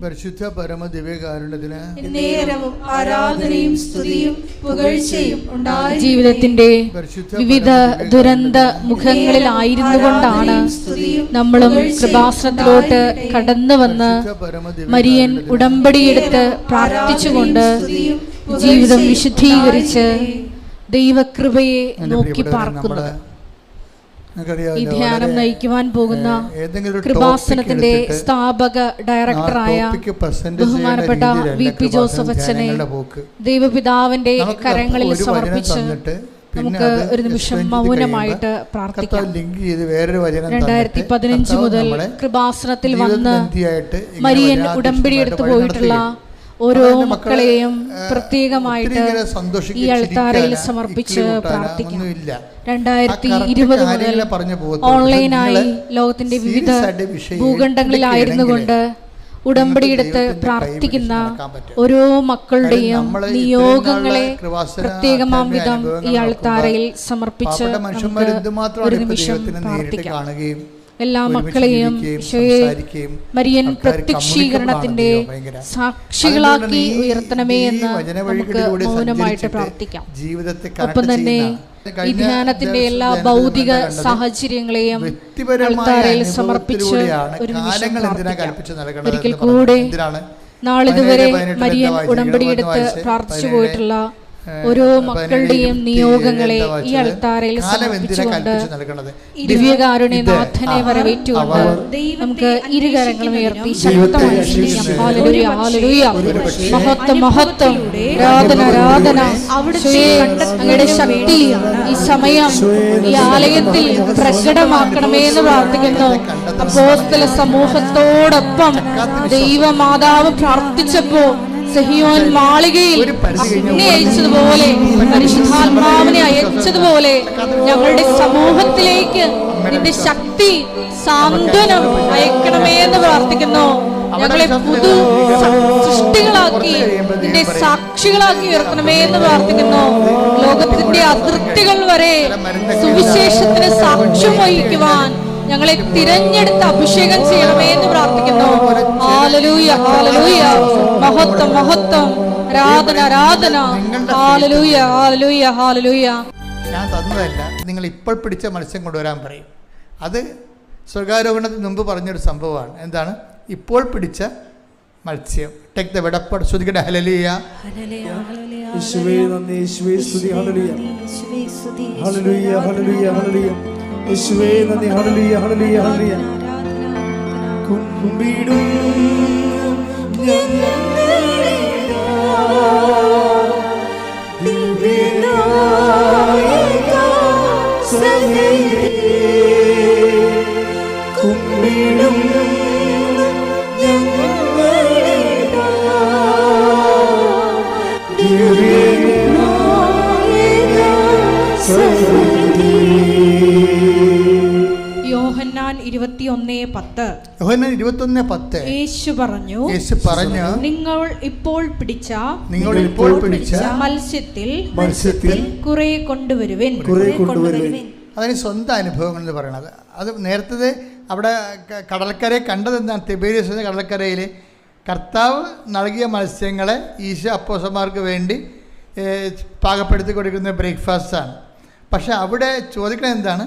പരിശുദ്ധ പരമ ദിവ്യകാരുണ്യത്തിന് നേരവും ആരാധനയും സ്തുതിയും പുകഴ്ചയും ഉണ്ടായി. ജീവിതത്തിന്റെ വിവിധ ദുരന്ത മുഖങ്ങളിലായിരുന്നു കൊണ്ടാണ് നമ്മളും കൃപാസനത്തിലോട്ട് കടന്നു വന്ന് മരിയൻ ഉടമ്പടിയെടുത്ത് പ്രാർത്ഥിച്ചുകൊണ്ട് ജീവിതം വിശുദ്ധീകരിച്ച് ദൈവകൃപയെ നോക്കി പാർക്കുന്നത്. ഈ ധ്യാനം നയിക്കുവാൻ പോകുന്ന കൃപാസനത്തിന്റെ സ്ഥാപക ഡയറക്ടറായ ബഹുമാനപ്പെട്ട VP ജോസഫ് അച്ഛനെ ദൈവപിതാവിന്റെ കരങ്ങളിൽ സമർപ്പിച്ച് നമുക്ക് ഒരു നിമിഷം മൗനമായിട്ട് പ്രാർത്ഥിക്കാം. 2015 മുതൽ കൃപാസനത്തിൽ വന്ന് മരിയൻ ഉടമ്പടി എടുത്തു പോയിട്ടുള്ള ഓരോ മക്കളെയും പ്രത്യേകമായിട്ട് ഈ അൾത്താരയിൽ സമർപ്പിച്ച് പ്രാർത്ഥിക്കാം. 2020 മുതൽ ഓൺലൈനായി ലോകത്തിന്റെ വിവിധ ഭൂഖണ്ഡങ്ങളിലായിരുന്നു കൊണ്ട് ഉടമ്പടിയെടുത്ത് പ്രാർത്ഥിക്കുന്ന ഓരോ മക്കളുടെയും നിയോഗങ്ങളെ പ്രത്യേകമാം വിധം ഈ അൾത്താരയിൽ സമർപ്പിച്ച് ഒരു നിമിഷം പ്രാർത്ഥിക്കാം. എല്ലാ മക്കളെയും മരിയൻ പ്രത്യക്ഷീകരണത്തിന്റെ സാക്ഷികളാക്കി ഉയർത്തണമേ എന്ന് നമുക്ക് മൗനമായിട്ട് പ്രാർത്ഥിക്കാം. ഒപ്പം തന്നെ ഈ ധ്യാനത്തിന്റെ എല്ലാ ഭൗതിക സാഹചര്യങ്ങളെയും അൾത്താരയിൽ സമർപ്പിച്ച് ഒരു നിമിഷം പ്രാർത്ഥിക്കാം. ഒരിക്കൽ കൂടെ നാളിതുവരെ മരിയൻ ഉടമ്പടിയെടുത്ത് പ്രാർത്ഥിച്ചു പോയിട്ടുള്ള ഓരോ മക്കളുടെയും നിയോഗങ്ങളെ ഈ അൾത്താരയിൽ സമർപ്പിച്ചുകൊണ്ട് ദിവ്യകാരുണ്യനാഥനെ വരവേറ്റുകൊണ്ട് നമുക്ക് ഇരുകരങ്ങളും ഉയർത്തി ശക്തമായി ഹല്ലേലൂയ ഹല്ലേലൂയ മഹത്വം മഹത്വം ആരാധന ആരാധന അങ്ങയുടെ ശക്തി ഈ സമയം ഈ ആലയത്തിൽ പ്രകടമാക്കണമേ എന്ന് പ്രാർത്ഥിക്കുന്നു. അപ്പോസ്തല സമൂഹത്തോടൊപ്പം ദൈവമാതാവ് പ്രാർത്ഥിച്ചപ്പോ സഹിയോൻ മാളികയിൽ അഗ്നി അയച്ചതുപോലെ പരിശുദ്ധാത്മാവിനെ അയച്ചതുപോലെ ഞങ്ങളുടെ സമൂഹത്തിലേക്ക് നിന്റെ ശക്തി സാന്ത്വനം അയക്കണമേ എന്ന് പ്രാർത്ഥിക്കുന്നു. ഞങ്ങളെ പുതു സൃഷ്ടികളാക്കി നിന്റെ സാക്ഷികളാക്കി ഉയർത്തണമേ എന്ന് പ്രാർത്ഥിക്കുന്നു. ലോകത്തിന്റെ അതിർത്തികൾ വരെ സുവിശേഷത്തിന് സാക്ഷ്യം വഹിക്കുവാൻ ഞങ്ങളെ തിരഞ്ഞെടുത്ത് അഭിഷേകം ചെയ്യണമേ എന്ന് പ്രാർത്ഥിക്കുന്നു. ഹല്ലേലൂയ ഹല്ലേലൂയ മഹത്വം മഹത്വം ആരാധന ആരാധന ഹല്ലേലൂയ ഹല്ലേലൂയ ഹല്ലേലൂയ. ഞാൻ തന്നതല്ല, നിങ്ങൾ ഇപ്പോൾ പിടിച്ച മത്സ്യം കൊണ്ടുവരാൻ പറയും. അത് സ്വർഗാരോഹണത്തിന് മുമ്പ് പറഞ്ഞൊരു സംഭവമാണ്. എന്താണ് ഇപ്പോൾ പിടിച്ച മത്സ്യം? ടേക്ക് ദ വെടപ്പാട് ശ്രുതികട ഹല്ലേലൂയ യേശുവേ നന്ദി യേശുവേ സ്തുതി ഹല്ലേലൂയ ഹല്ലേലൂയ ഹല്ലേലൂയ ഹല്ലേലൂയ യേശുവേ നന്ദി ഹല്ലേലൂയ ഹല്ലേലൂയ ഹല്ലേലൂയ. കുമ്പിടും ദിവ്യനായക സന്നിധി കുമ്പിടും യോഹന്നാൻ 21:10 യേശു പറഞ്ഞു നിങ്ങൾ ഇപ്പോൾ പിടിച്ച മത്സ്യത്തിൽ കുറെ കൊണ്ടുവരുവിൻ. അതാണ് സ്വന്തം അനുഭവങ്ങൾ എന്ന് പറയുന്നത്. അത് നേരത്തെ അവിടെ കടൽക്കരയെ കണ്ടത് എന്താണ്? തിബേരിയസ് കടൽക്കരയിൽ കർത്താവ് നൽകിയ മത്സ്യങ്ങളെ ഈശോ അപ്പോസ്തലന്മാർക്ക് വേണ്ടി പാകപ്പെടുത്തി കൊടുക്കുന്ന ബ്രേക്ക്ഫാസ്റ്റാണ്. പക്ഷെ അവിടെ ചോദിക്കുന്നത് എന്താണ്?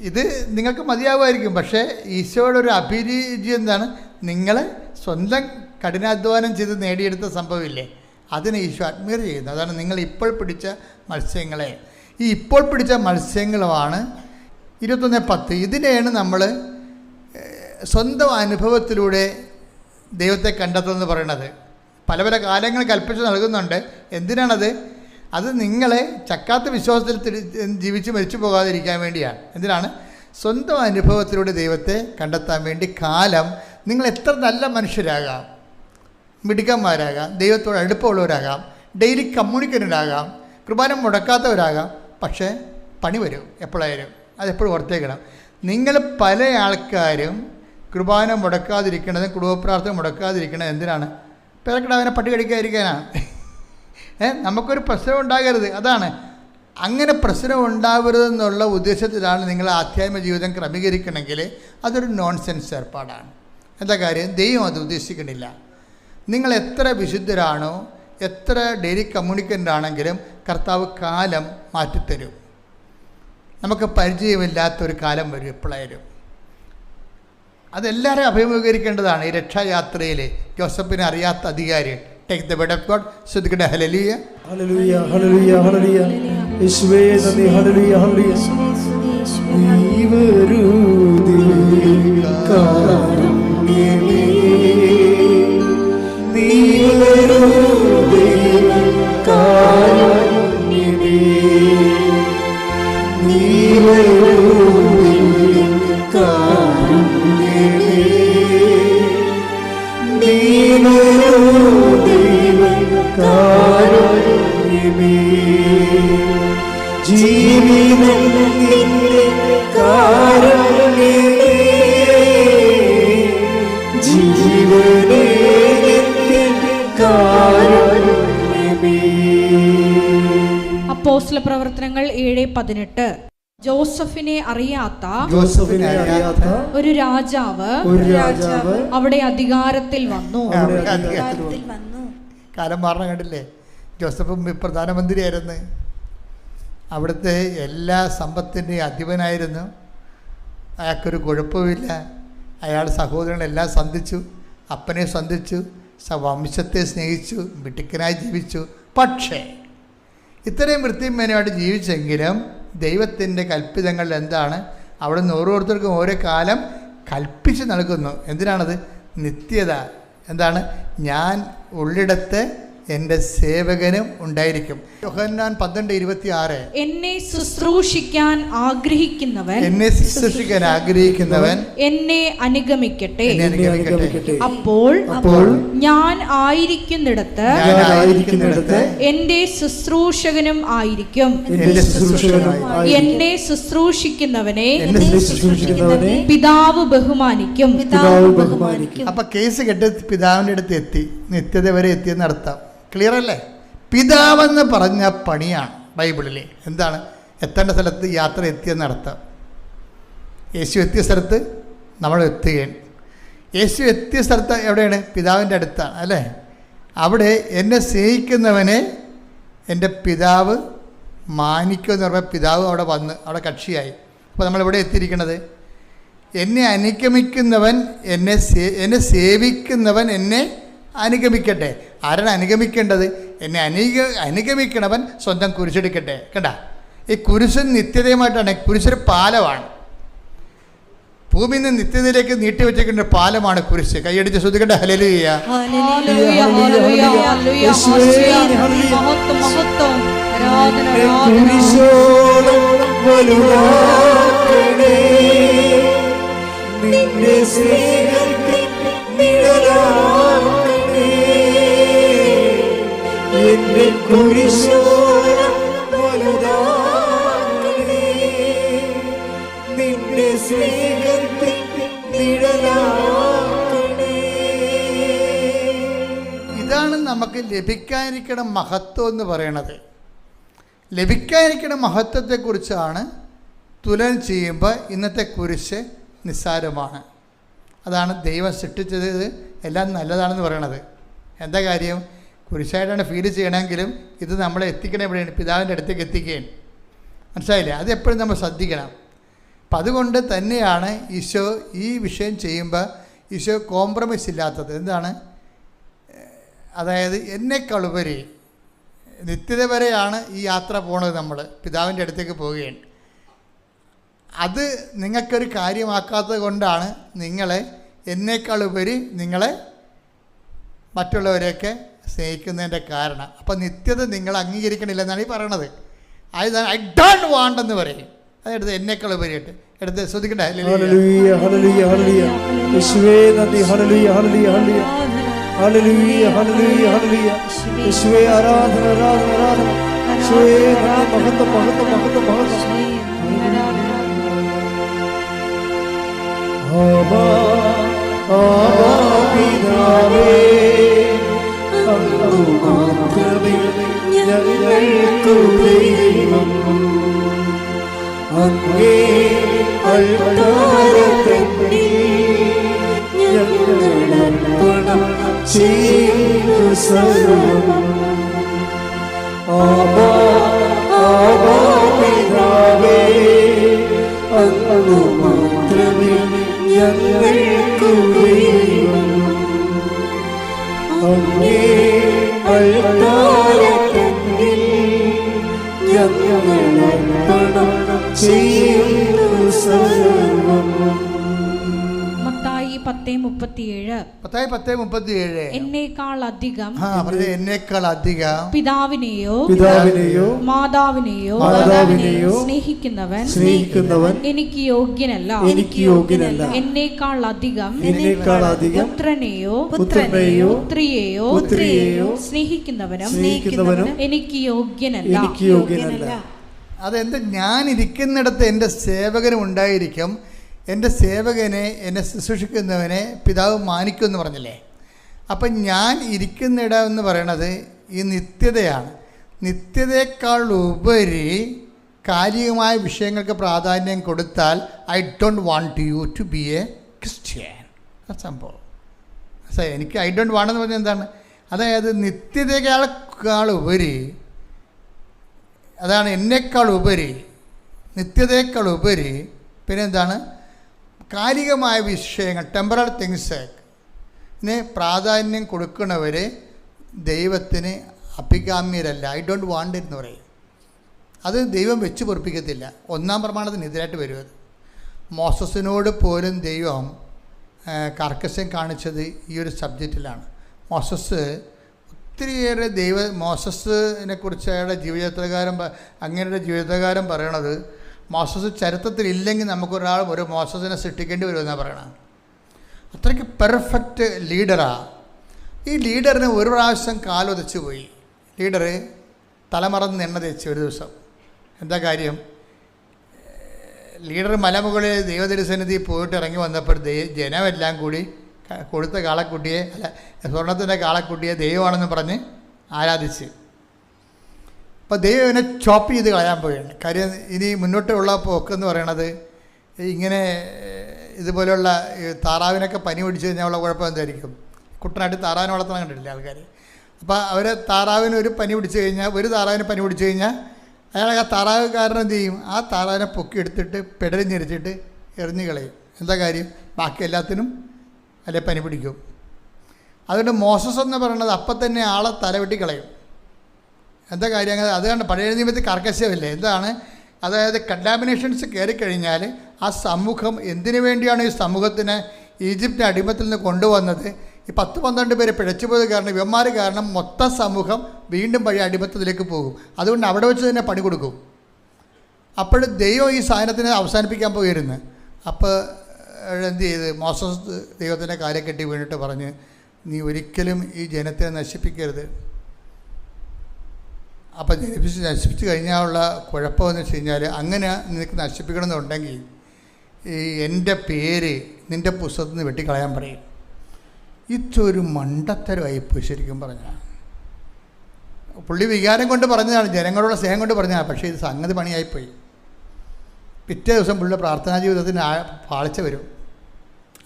ഇത് നിങ്ങൾക്ക് മതിയാവുമായിരിക്കും, പക്ഷേ ഈശോയുടെ ഒരു അഭിരുചി എന്താണ്? നിങ്ങൾ സ്വന്തം കഠിനാധ്വാനം ചെയ്ത് നേടിയെടുത്ത സംഭവമില്ലേ, അതിന് ഈശോ അഡ്മയർ ചെയ്യുന്നത്. അതാണ് നിങ്ങൾ ഇപ്പോൾ പിടിച്ച മത്സ്യങ്ങളെ. ഈ ഇപ്പോൾ പിടിച്ച മത്സ്യങ്ങളുമാണ് 21:10. ഇതിനെയാണ് നമ്മൾ സ്വന്തം അനുഭവത്തിലൂടെ ദൈവത്തെ കണ്ടെത്തുമെന്ന് പറയുന്നത്. പല പല കാലങ്ങൾ കൽപ്പിച്ച് നൽകുന്നുണ്ട്. എന്തിനാണത്? അത് നിങ്ങളെ ചക്കാത്ത വിശ്വാസത്തിൽ ജീവിച്ച് മരിച്ചു പോകാതിരിക്കാൻ വേണ്ടിയാണ്. എന്തിനാണ്? സ്വന്തം അനുഭവത്തിലൂടെ ദൈവത്തെ കണ്ടെത്താൻ വേണ്ടി. കാലം നിങ്ങൾ എത്ര നല്ല മനുഷ്യരാകാം, മിടുക്കന്മാരാകാം, ദൈവത്തോട് അടുപ്പമുള്ളവരാകാം, ഡെയിലി കമ്മ്യൂണിക്കേറ്റഡാകാം, കുർബാന മുടക്കാത്തവരാകാം, പക്ഷേ പണി വരും എപ്പോഴായാലും. അതെപ്പോഴും ഓർത്തേക്കണം. നിങ്ങൾ പല ആൾക്കാരും കുർബാന മുടക്കാതിരിക്കണതും കുടുംബപ്രാർത്ഥന മുടക്കാതിരിക്കണത് എന്തിനാണ്? പിറക്കിടാവിനെ പട്ടി കടിക്കാതിരിക്കാനാണ്. നമുക്കൊരു പ്രശ്നം ഉണ്ടാകരുത്. അതാണ്. അങ്ങനെ പ്രശ്നം ഉണ്ടാവരുതെന്നുള്ള ഉദ്ദേശത്തിലാണ് നിങ്ങൾ ആധ്യാത്മിക ജീവിതം ക്രമീകരിക്കണമെങ്കിൽ അതൊരു നോൺസെൻസ് ഏർപ്പാടാണ്. എന്താ കാര്യം? ദൈവം അത് ഉദ്ദേശിക്കണില്ല. നിങ്ങൾ എത്ര വിശുദ്ധരാണോ, എത്ര ഡെയിലി കമ്മ്യൂണിക്കൻ്റ് ആണെങ്കിലും കർത്താവ് കാലം മാറ്റിത്തരും. നമുക്ക് പരിചയമില്ലാത്തൊരു കാലം വരും എപ്പോഴായാലും. അതെല്ലാവരും അഭിമുഖീകരിക്കേണ്ടതാണ്. ഈ രക്ഷായാത്രയിൽ ജോസഫിനെ അറിയാത്ത അധികാരി. Take the word of God. ശ്രദ്ധിക്കട്ടെ. ഹല്ലേലൂയ ഹല്ലേലൂയ ഹല്ലേലൂയ ഹല്ലേലൂയ. യേശുവേ നന്ദി. ഹല്ലേലൂയ ഹല്ലേലൂയ. നീ വരൂ കാരുണ്യമേ, നീ വരൂ കാരുണ്യമേ, നീ വരൂ കാരുണ്യമേ, നീ വരൂ കാരുണ്യമേ. ജീവിതം നിന്റെ കാരുണ്യമേ, ജീവനേ നിന്റെ കാരുണ്യമേ. അപ്പോസ്തല പ്രവർത്തനങ്ങൾ 7:18. ജോസഫിനെ അറിയാത്ത ഒരു രാജാവ് അവിടെ അധികാരത്തിൽ വന്നു. കാലം മാറണം കണ്ടില്ലേ? ജോസഫ് പ്രധാനമന്ത്രിയായിരുന്നു. അവിടുത്തെ എല്ലാ സമ്പത്തിൻ്റെയും അധിപനായിരുന്നു. അയാൾക്കൊരു കുഴപ്പമില്ല. അയാൾ സഹോദരങ്ങളെല്ലാം സന്ധിച്ചു, അപ്പനെ സന്ധിച്ചു, വംശത്തെ സ്നേഹിച്ചു, മിടുക്കനായി ജീവിച്ചു. പക്ഷേ ഇത്രയും വൃത്തിമേനോട് ജീവിച്ചെങ്കിലും ദൈവത്തിൻ്റെ കൽപ്പിതങ്ങൾ എന്താണ്? അവിടെ നിന്ന് ഓരോരുത്തർക്കും ഓരോ കാലം കൽപ്പിച്ച് നൽകുന്നു. എന്തിനാണത്? നിത്യത. എന്താണ്? ഞാൻ ഉള്ളിടത്ത് എൻ്റെ സേവകനും ഉണ്ടായിരിക്കും. യോഹന്നാൻ 12:26. എന്നെ ശുശ്രൂഷിക്കാൻ ആഗ്രഹിക്കുന്നവൻ എന്നെ അനുഗമിക്കട്ടെ. അപ്പോൾ ഞാൻ ആയിരിക്കുന്നിടത്ത് എൻ്റെ ശുശ്രൂഷകനും ആയിരിക്കും. എന്നെ ശുശ്രൂഷിക്കുന്നവനെ പിതാവ് ബഹുമാനിക്കും. അപ്പൊ കേസ് കെട്ട് പിതാവിൻ്റെ അടുത്ത് എത്തി, നിത്യത വരെ എത്തിയെന്ന് അർത്ഥം. ക്ലിയർ അല്ലേ? പിതാവെന്ന് പറഞ്ഞ പണിയാണ് ബൈബിളിൽ. എന്താണ്? എത്തേണ്ട സ്ഥലത്ത് യാത്ര എത്തിയെന്നർത്ഥം. യേശു എത്തിയ സ്ഥലത്ത് നമ്മൾ എത്തുകയാണ്. യേശു എത്തിയ സ്ഥലത്ത് എവിടെയാണ്? പിതാവിൻ്റെ അടുത്താണ് അല്ലേ? അവിടെ എന്നെ സ്നേഹിക്കുന്നവനെ എൻ്റെ പിതാവ് മാനിക്കുമെന്ന് പറഞ്ഞാൽ പിതാവ് അവിടെ വന്ന് അവിടെ കക്ഷിയായി. അപ്പോൾ നമ്മളെവിടെ എത്തിയിരിക്കണത്? എന്നെ അനുഗമിക്കുന്നവൻ എന്നെ സേവിക്കുന്നവൻ എന്നെ അനുഗമിക്കട്ടെ. ആരാണ് അനുഗമിക്കേണ്ടത്? എന്നെ അനുഗമിക്കണവൻ സ്വന്തം കുരിശെടുക്കട്ടെ. കണ്ട, ഈ കുരിശൻ നിത്യതയുമായിട്ടാണ്. കുരിശൊരു പാലമാണ്. ഭൂമിയിൽ നിന്ന് നിത്യതയിലേക്ക് നീട്ടി വെച്ചിരിക്കുന്ന പാലമാണ് കുരിശ്. കൈയടിച്ച് ശ്രദ്ധിക്കട്ടെ. ഹല്ലേലൂയ. എന്റെ കുരിശോളം വലുതാക്കണേ, നിന്റെ സ്നേഹത്തിൽ നിഴലാക്കണേ. ഇതാണ് നമുക്ക് ലഭിക്കാനിരിക്കുന്ന മഹത്വം എന്ന് പറയണത്. ലഭിക്കാനിരിക്കുന്ന മഹത്വത്തെക്കുറിച്ചാണ് തുലനം ചെയ്യുമ്പോൾ ഇന്നത്തെ കുരിശ് നിസ്സാരമാണ്. അതാണ് ദൈവം സൃഷ്ടിച്ചത് എല്ലാം നല്ലതാണെന്ന് പറയണത്. എന്താ കാര്യം? കുരിശായിട്ടാണ് ഫീൽ ചെയ്യണമെങ്കിലും ഇത് നമ്മളെ എത്തിക്കണേ എവിടെയാണ്? പിതാവിൻ്റെ അടുത്തേക്ക് എത്തിക്കുകയാണ്. മനസ്സിലായില്ലേ? അതെപ്പോഴും നമ്മൾ ശ്രദ്ധിക്കണം. അപ്പം അതുകൊണ്ട് തന്നെയാണ് ഈശോ ഈ വിഷയം ചെയ്യുമ്പോൾ ഈശോ കോംപ്രമൈസ് ഇല്ലാത്തത്. എന്താണ്? അതായത് എന്നെക്കാളുപരി നിത്യത വരെയാണ് ഈ യാത്ര പോണത്. നമ്മൾ പിതാവിൻ്റെ അടുത്തേക്ക് പോവുകയാണ്. അത് നിങ്ങൾക്കൊരു കാര്യമാക്കാത്തത് കൊണ്ടാണ് നിങ്ങളെ എന്നേക്കാളുപരി നിങ്ങളെ മറ്റുള്ളവരെയൊക്കെ സ്നേഹിക്കുന്നതിൻ്റെ കാരണം. അപ്പം നിത്യത നിങ്ങൾ അംഗീകരിക്കണില്ല എന്നാണ് ഈ പറയണത്. അത് ഐ ഡോണ്ട് വാണ്ട് എന്ന് പറയും. അതെടുത്ത് എന്നേക്കാളുപരിയായിട്ട് എടുത്ത് ശ്രദ്ധിക്കട്ടെ. ഹല്ലേലൂയ ഹല്ലേലൂയ ഹല്ലേലൂയ. യേശുവേ നന്ദി. ഹല്ലേലൂയ ഹല്ലേലൂയ ഹല്ലേലൂയ ഹല്ലേലൂയ ഹല്ലേലൂയ ഹല്ലേലൂയ. യേശുവേ ആരാധന ആരാധന ആരാധന. യേശുവേ നന്ദി. മഹത്വം മഹത്വം മഹത്വം മഹത്വം. ആബാ ആബാ പിതാവേ, അങ്ങ് മാത്രമേ ഞങ്ങൾക്കു ദൈവം. അങ്ങേ അൾത്താരതന്നിൽ ഞങ്ങൾ ഞങ്ങളർപ്പണം ചെയ്യുന്നു സർവം. ആബാ ആബാ പിതാവേ, അങ്ങ് മാത്രമേ ഞങ്ങൾക്കു ദൈവം. അങ്ങേ അൾത്താരത്തിൽ ഞങ്ങളർപ്പണം ചെയ്യുന്നു സർവം. മത്തായി 10:37 10:37 എന്നേക്കാൾ അധികം എന്നേക്കാൾ അധികം പിതാവിനെയോ മാതാവിനെയോ സ്നേഹിക്കുന്നവൻ എനിക്ക് യോഗ്യനല്ല. എന്നേക്കാൾ അധികം പുത്രനെയോ പുത്രിയെയോ സ്നേഹിക്കുന്നവനും എനിക്ക് യോഗ്യനല്ല. അതെന്ത്? ഞാൻ ഇരിക്കുന്നിടത്ത് എൻ്റെ സേവകനും ഉണ്ടായിരിക്കും. എൻ്റെ സേവകനെ, എന്നെ ശുശ്രൂഷിക്കുന്നവനെ പിതാവ് മാനിക്കുമെന്ന് പറഞ്ഞില്ലേ? അപ്പം ഞാൻ ഇരിക്കുന്നിടം എന്ന് പറയണത് ഈ നിത്യതയാണ്. നിത്യതയേക്കാൾ ഉപരി കാലികമായ വിഷയങ്ങൾക്ക് പ്രാധാന്യം കൊടുത്താൽ I don't want you to be a Christian. സംഭവം എനിക്ക് ഐ ഡോണ്ട് വാണ്ട് എന്ന് പറഞ്ഞാൽ എന്താണ്? അതായത് നിത്യതയേക്കാൾ ഉപരി, അതാണ് എന്നേക്കാൾ ഉപരി, നിത്യതയേക്കാൾ ഉപരി പിന്നെന്താണ്? കാലികമായ വിഷയങ്ങൾ, ടെമ്പറൽ തിങ്സിന് പ്രാധാന്യം കൊടുക്കുന്നവർ ദൈവത്തിന് അഭികാമ്യരല്ല. ഐ ഡോണ്ട് വാണ്ട് എന്ന് പറയും. അത് ദൈവം വെച്ച് പൊറപ്പിക്കത്തില്ല. ഒന്നാം പ്രമാണത്തിനെതിരായിട്ട് വരും. അത് മോസസിനോട് പോലും ദൈവം കർക്കശ്യം കാണിച്ചത് ഈ ഒരു സബ്ജക്റ്റിലാണ്. മോസസ് ഒത്തിരിയേറെ മോസസിനെ കുറിച്ച് അയാളുടെ അങ്ങനെയുള്ള ജീവിതകാരം പറയണത്, മോസസ് ചരിത്രത്തിൽ ഇല്ലെങ്കിൽ നമുക്കൊരാൾ ഒരു മോസസിനെ സൃഷ്ടിക്കേണ്ടി വരുമെന്നാണ് പറയണത്. അത്രയ്ക്ക് പെർഫെക്റ്റ് ലീഡറാണ്. ഈ ലീഡറിന് ഒരു പ്രാവശ്യം കാലൊതച്ച് പോയി. ലീഡർ തലമറന്ന് എണ്ണ തേച്ച് ഒരു ദിവസം. എന്താ കാര്യം? ലീഡർ മലമുകളിൽ ദൈവതിരുസന്നിധി പോയിട്ട് ഇറങ്ങി വന്നപ്പോൾ ജനമെല്ലാം കൂടി കൊടുത്ത കാളക്കുട്ടിയെ, സ്വർണത്തിൻ്റെ കാളക്കുട്ടിയെ ദൈവമാണെന്ന് പറഞ്ഞ് ആരാധിച്ച്. അപ്പോൾ ദൈവം ഇവനെ ചോപ്പ് ചെയ്ത് കളയാൻ പോവുകയാണ്. കാര്യം ഇനി മുന്നോട്ടുള്ള പോക്കെന്ന് പറയണത് ഇങ്ങനെ ഇതുപോലെയുള്ള താറാവിനൊക്കെ പനി പിടിച്ച് കഴിഞ്ഞാൽ ഉള്ള കുഴപ്പം എന്തായിരിക്കും? കുട്ടനായിട്ട് താറാവിനെ വളർത്തണം കണ്ടിട്ടില്ല ആൾക്കാർ. അപ്പോൾ അവർ താറാവിന് ഒരു പനി പിടിച്ച് കഴിഞ്ഞാൽ, ഒരു താറാവിന് പനി പിടിച്ച് കഴിഞ്ഞാൽ അയാൾ ആ താറാവുകാരൻ എന്ത് ചെയ്യും? ആ താറാവിനെ പൊക്കിയെടുത്തിട്ട് പെടലിഞ്ഞിരിച്ചിട്ട് എറിഞ്ഞ് കളയും. എന്താ കാര്യം? ബാക്കി എല്ലാത്തിനും അല്ലെ പനി പിടിക്കും. അതുകൊണ്ട് മോസസ് എന്ന് പറയുന്നത് അപ്പം തന്നെ ആളെ തലവെട്ടി കളയും. എന്താ കാര്യം? അത് കണ്ട് പഴയ നിയമത്തിൽ കർക്കശ്യമില്ലേ? എന്താണ്? അതായത് കണ്ടാമിനേഷൻസ് കയറിക്കഴിഞ്ഞാൽ ആ സമൂഹം എന്തിനു വേണ്ടിയാണ് ഈ സമൂഹത്തിനെ ഈജിപ്തിൻ്റെ അടിമത്തിൽ നിന്ന് കൊണ്ടുവന്നത്? ഈ 10-12 പേര് പിഴച്ചുപോയത് കാരണം, ഇവന്മാർ കാരണം മൊത്തം സമൂഹം വീണ്ടും പഴയ അടിമത്തത്തിലേക്ക് പോകും. അതുകൊണ്ട് അവിടെ വെച്ച് തന്നെ പണി കൊടുക്കും. അപ്പോൾ ദൈവം ഈ സാധനത്തിനെ അവസാനിപ്പിക്കാൻ പോയിരുന്നു. അപ്പോൾ എന്ത് ചെയ്ത്? മോസസ് ദൈവത്തിൻ്റെ കാര്യം കെട്ടി വീണിട്ട് പറഞ്ഞ്, നീ ഒരിക്കലും ഈ ജനത്തെ നശിപ്പിക്കരുത്. അപ്പോൾ നശിപ്പിച്ച് കഴിഞ്ഞാലുള്ള കുഴപ്പമെന്ന് വെച്ച് കഴിഞ്ഞാൽ, അങ്ങനെ നിനക്ക് നശിപ്പിക്കണമെന്നുണ്ടെങ്കിൽ ഈ എൻ്റെ പേര് നിൻ്റെ പുസ്തകത്തിൽ നിന്ന് വെട്ടിക്കളയാൻ പറയും. ഇതൊരു മണ്ടത്തരമായിപ്പോയി ശരിക്കും പറഞ്ഞാൽ. പുള്ളി വികാരം കൊണ്ട് പറഞ്ഞതാണ്, ജനങ്ങളോട് സ്നേഹം കൊണ്ട് പറഞ്ഞതാണ്. പക്ഷേ ഇത് സംഗതി പണിയായിപ്പോയി. പിറ്റേ ദിവസം പുള്ളിയുടെ പ്രാർത്ഥനാ ജീവിതത്തിന് പാളിച്ച വരും.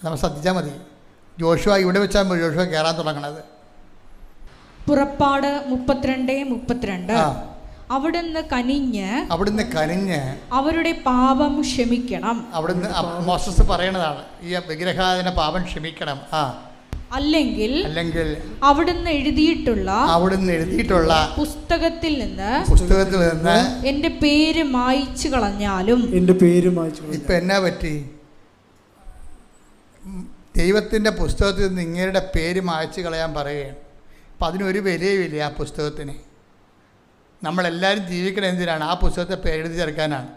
നമ്മൾ ശ്രദ്ധിച്ചാൽ മതി. ജോഷുവ ഇവിടെ വെച്ചാൽ ജോഷുവ കയറാൻ തുടങ്ങണത്. പുറപ്പാട് 32:32 അവിടുന്ന് കനിഞ്ഞ് അവരുടെ പാപം ക്ഷമിക്കണം. അവിടുന്ന് മോസസ് പറയണതാണ്, ഈ വിഗ്രഹാദിന പാപം ക്ഷമിക്കണം. അല്ലെങ്കിൽ അവിടുന്ന് എഴുതിയിട്ടുള്ള പുസ്തകത്തിൽ നിന്ന് എന്റെ പേര് മായ്ച്ചു കളഞ്ഞാലും. ഇപ്പൊ എന്നാ പറ്റി? ദൈവത്തിന്റെ പുസ്തകത്തിൽ നിന്ന് ഇങ്ങയുടെ പേര് മായ്ച്ചു കളയാൻ പറയുകയാണ്. അപ്പം അതിനൊരു വിലയുമില്ല ആ പുസ്തകത്തിന്. നമ്മളെല്ലാവരും ജീവിക്കണത് എന്തിനാണ്? ആ പുസ്തകത്തെ പേരെഴുതി ചേർക്കാനാണ്.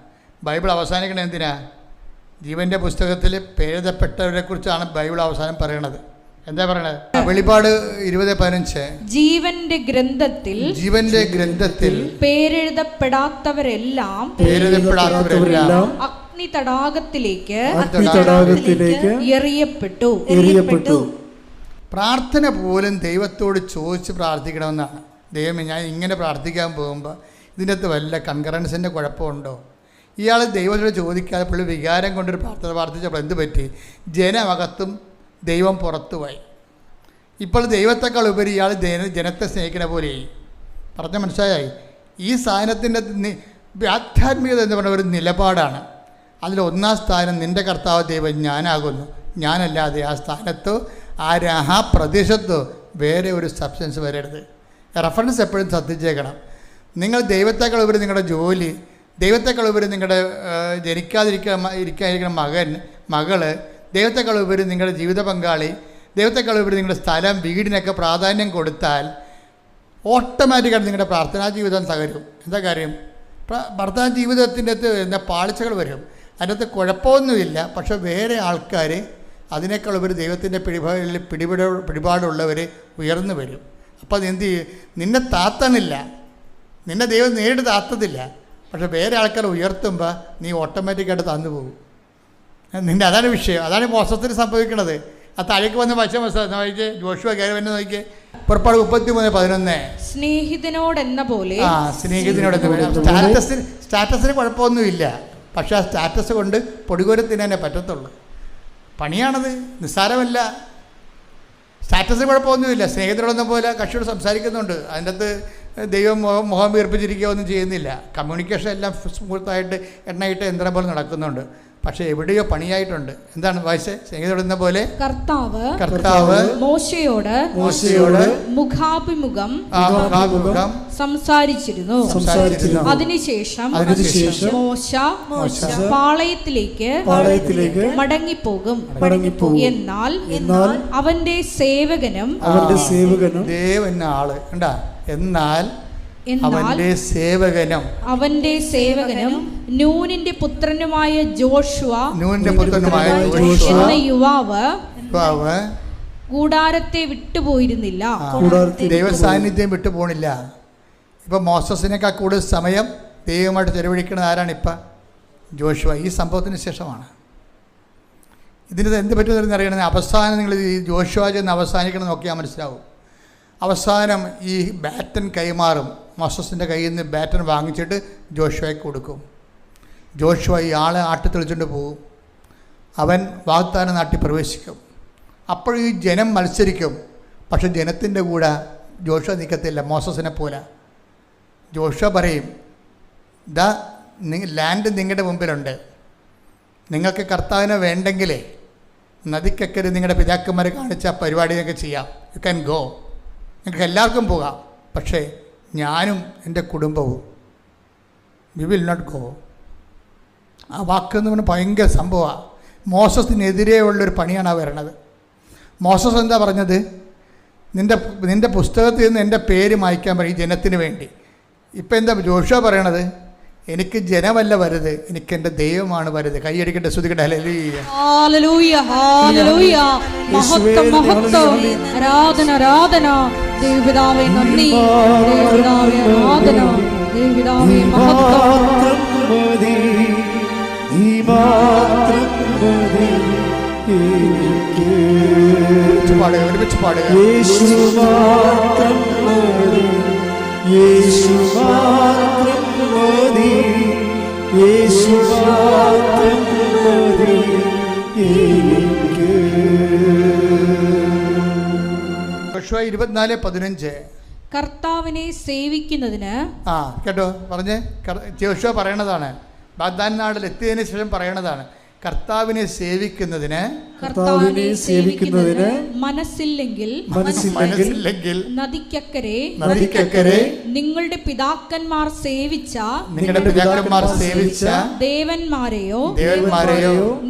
ബൈബിൾ അവസാനിക്കണത് എന്തിനാ? ജീവൻ്റെ പുസ്തകത്തിൽ പേരെഴുതപ്പെട്ടവരെ കുറിച്ചാണ് ബൈബിൾ അവസാനം പറയണത്. എന്താ പറയണത്? വെളിപ്പാട് 20:15 ജീവന്റെ ഗ്രന്ഥത്തിൽ പേരെഴുതപ്പെടാത്തവരെല്ലാം അഗ്നി തടാകത്തിലേക്ക് എറിയപ്പെട്ടു. പ്രാർത്ഥന പോലും ദൈവത്തോട് ചോദിച്ച് പ്രാർത്ഥിക്കണമെന്നാണ്. ദൈവമേ, ഞാൻ ഇങ്ങനെ പ്രാർത്ഥിക്കാൻ പോകുമ്പോൾ ഇതിൻ്റെ അകത്ത് വല്ല കൺകറൻസിൻ്റെ കുഴപ്പമുണ്ടോ? ഇയാൾ ദൈവത്തോട് ചോദിക്കാതെ പുള്ളി വികാരം കൊണ്ടൊരു പ്രാർത്ഥന പ്രാർത്ഥിച്ചപ്പോൾ എന്ത് പറ്റി? ജനമകത്തും ദൈവം പുറത്തുപോയി. ഇപ്പോൾ ദൈവത്തെക്കാൾ ഉപരി ഇയാൾ ജനത്തെ സ്നേഹിക്കുന്ന പോലെയായി. പറഞ്ഞ മനസ്സിലായി? ഈ സാധനത്തിൻ്റെ ആധ്യാത്മികത എന്ന് പറഞ്ഞ ഒരു നിലപാടാണ്. അതിൽ ഒന്നാം സ്ഥാനം നിൻ്റെ കർത്താവ് ദൈവം ഞാനാകുന്നു, ഞാനല്ലാതെ ആ സ്ഥാനത്തോ ആ പ്രദേശത്തോ വേറെ ഒരു സബ്സ്റ്റൻസ് വരരുത്. റെഫറൻസ് എപ്പോഴും ശ്രദ്ധിച്ചേക്കണം. നിങ്ങൾ ദൈവത്തെക്കാൾ ഉപരി നിങ്ങളുടെ ജോലി, ദൈവത്തെക്കാൾ ഉപരി നിങ്ങളുടെ ഇരിക്കാതിരിക്കുന്ന മകള്, ദൈവത്തെക്കാൾ ഉപരി നിങ്ങളുടെ ജീവിത പങ്കാളി, ദൈവത്തെക്കാൾ ഉപരി നിങ്ങളുടെ സ്ഥലം, വീടിനൊക്കെ പ്രാധാന്യം കൊടുത്താൽ ഓട്ടോമാറ്റിക്കായിട്ട് നിങ്ങളുടെ പ്രാർത്ഥനാ ജീവിതം തകരും. എന്താ കാര്യം? പ്രാർത്ഥനാ ജീവിതത്തിൻ്റെ അകത്ത് പാളിച്ചകൾ വരും. അതിനകത്ത് കുഴപ്പമൊന്നുമില്ല. പക്ഷെ വേറെ ആൾക്കാർ അതിനേക്കാൾ ഉപരി ദൈവത്തിൻ്റെ പിടിപാടുള്ളവർ ഉയർന്നു വരും. അപ്പോൾ അത് എന്ത് ചെയ്യും? നിന്നെ താത്തണില്ല, നിന്നെ ദൈവം നേരിട്ട് താത്തതില്ല. പക്ഷെ വേറെ ആൾക്കാർ ഉയർത്തുമ്പോൾ നീ ഓട്ടോമാറ്റിക്കായിട്ട് തന്നു പോകും. അതാണ് വിഷയം. അതാണ് മോശത്തിന് സംഭവിക്കുന്നത്. ആ താഴേക്ക് വന്ന വായിച്ച് ജോഷുവ കയറി വന്ന് നോക്കിയേ. പുറപ്പാട് 33:11. സ്നേഹിതനോടെന്ന പോലെ. സ്നേഹിതനോടെന്ന പോലെ. സ്റ്റാറ്റസിന് കുഴപ്പമൊന്നുമില്ല. പക്ഷെ ആ സ്റ്റാറ്റസ് കൊണ്ട് പൊടികോരത്തിന് തന്നെ പറ്റത്തുള്ളൂ. പണിയാണത്, നിസ്സാരമല്ല. സ്റ്റാറ്റസിന് കുഴപ്പമൊന്നുമില്ല. സ്നേഹിതനോടെന്ന പോലെ കക്ഷിയോട് സംസാരിക്കുന്നുണ്ട്. അതിൻ്റെ അകത്ത് ദൈവം മുഖം വീർപ്പിച്ചിരിക്കുക ഒന്നും ചെയ്യുന്നില്ല. കമ്മ്യൂണിക്കേഷൻ എല്ലാം സ്മൂത്തായിട്ട് എണ്ണയിട്ട് യന്ത്രം പോലെ നടക്കുന്നുണ്ട്. പക്ഷെ എവിടെയോ പണിയായിട്ടുണ്ട്. എന്താണ് വായിച്ചേ? സ്നേഹിതോടുന്ന പോലെ കർത്താവ് മോശയോട് മുഖാഭിമുഖം സംസാരിച്ചിരുന്നു. അതിനുശേഷം മോശ പാളയത്തിലേക്ക് മടങ്ങിപ്പോകും. എന്നാൽ അവന്റെ സേവകനും ദേവൻ ആള് കണ്ടാ, എന്നാൽ അവന്റെ സേവകനും നൂനിന്റെ പുത്രനുമായ ജോഷുവ എന്ന യുവാവ് കൂടാരത്തെ വിട്ടുപോയിരുന്നില്ല. ദൈവ സാന്നിധ്യം വിട്ടുപോണില്ല. ഇപ്പൊ മോസസിനേക്കാൾ കൂടുതൽ സമയം ദൈവമായിട്ട് ചെലവഴിക്കുന്നത് ആരാണ്? ഇപ്പം ജോഷുവ. ഈ സംഭവത്തിന് ശേഷമാണ്. ഇതിന് എന്ത് പറ്റുമെന്ന് അറിയണമെങ്കിൽ അവസാനം നിങ്ങൾ ഈ ജോഷുവ ചെന്ന് അവസാനിക്കണം നോക്കിയാൽ മനസ്സിലാവും. അവസാനം ഈ ബാറ്റൻ കൈമാറും. മോസസിൻ്റെ കയ്യിൽ നിന്ന് ബാറ്റൻ വാങ്ങിച്ചിട്ട് ജോഷുവയ്ക്ക് കൊടുക്കും. ജോഷുവ ഈ ആളെ ആട്ടിത്തെളിച്ചുകൊണ്ട് പോകും. അവൻ വാഗ്ദാന നാട്ടിൽ പ്രവേശിക്കും. അപ്പോൾ ഈ ജനം മത്സരിക്കും. പക്ഷെ ജനത്തിൻ്റെ കൂടെ ജോഷുവ നിൽക്കത്തില്ല. മോസസിനെ പോലെ ജോഷുവ പറയും, ലാൻഡ് നിങ്ങളുടെ മുമ്പിലുണ്ട്, നിങ്ങൾക്ക് കർത്താവിനെ വേണ്ടെങ്കിലേ നദിക്കക്കരെ നിങ്ങളുടെ പിതാക്കന്മാരെ കാണിച്ച പരിപാടിയൊക്കെ ചെയ്യാം. യു ക്യാൻ ഗോ, നിങ്ങൾക്ക് എല്ലാവർക്കും പോകാം. പക്ഷേ ഞാനും എൻ്റെ കുടുംബവും വി വിൽ നോട്ട് ഗോ. ആ വാക്കെന്ന് പറഞ്ഞാൽ ഭയങ്കര സംഭവമാണ്. മോസസിനെതിരെ ഉള്ളൊരു പണിയാണ് ആ വരണത്. മോസസ് എന്താ പറഞ്ഞത്? നിൻ്റെ പുസ്തകത്തിൽ നിന്ന് എൻ്റെ പേര് മായ്ക്കാൻ പറയും ജനത്തിന് വേണ്ടി. ഇപ്പം എന്താ ജോഷുവ പറയണത്? എനിക്ക് ജനമല്ല വരുത്, എനിക്ക് എൻ്റെ ദൈവമാണ് വരുത്. കൈയടിക്കട്ടെ, സ്തുതിക്കട്ടെ. ഹല്ലേലൂയ, ഹല്ലേലൂയ, ഹല്ലേലൂയ. മഹത്വം, മഹത്വം, ആരാധന, ആരാധന. ദൈവപിതാവേ നന്ദി, ദൈവപിതാവേ ആരാധന, ദൈവപിതാവേ മഹത്വം. ഒരുമിച്ച് പാടുക. യേശു മാത്രം മതി, യേശു മാത്രം മതി എനിക്ക്. 24:15. കർത്താവിനെ സേവിക്കുന്നതിന്. കേട്ടോ പറഞ്ഞേ. ജോഷുവ പറയണതാണ്. വാഗ്ദാന നാട്ടിൽ എത്തിയതിനു ശേഷം പറയണതാണ്. കർത്താവിനെ സേവിക്കുന്നതിന് മനസ്സില്ലെങ്കിൽ നദിക്കക്കരെ നിങ്ങളുടെ പിതാക്കന്മാർ സേവിച്ച ദേവന്മാരെയോ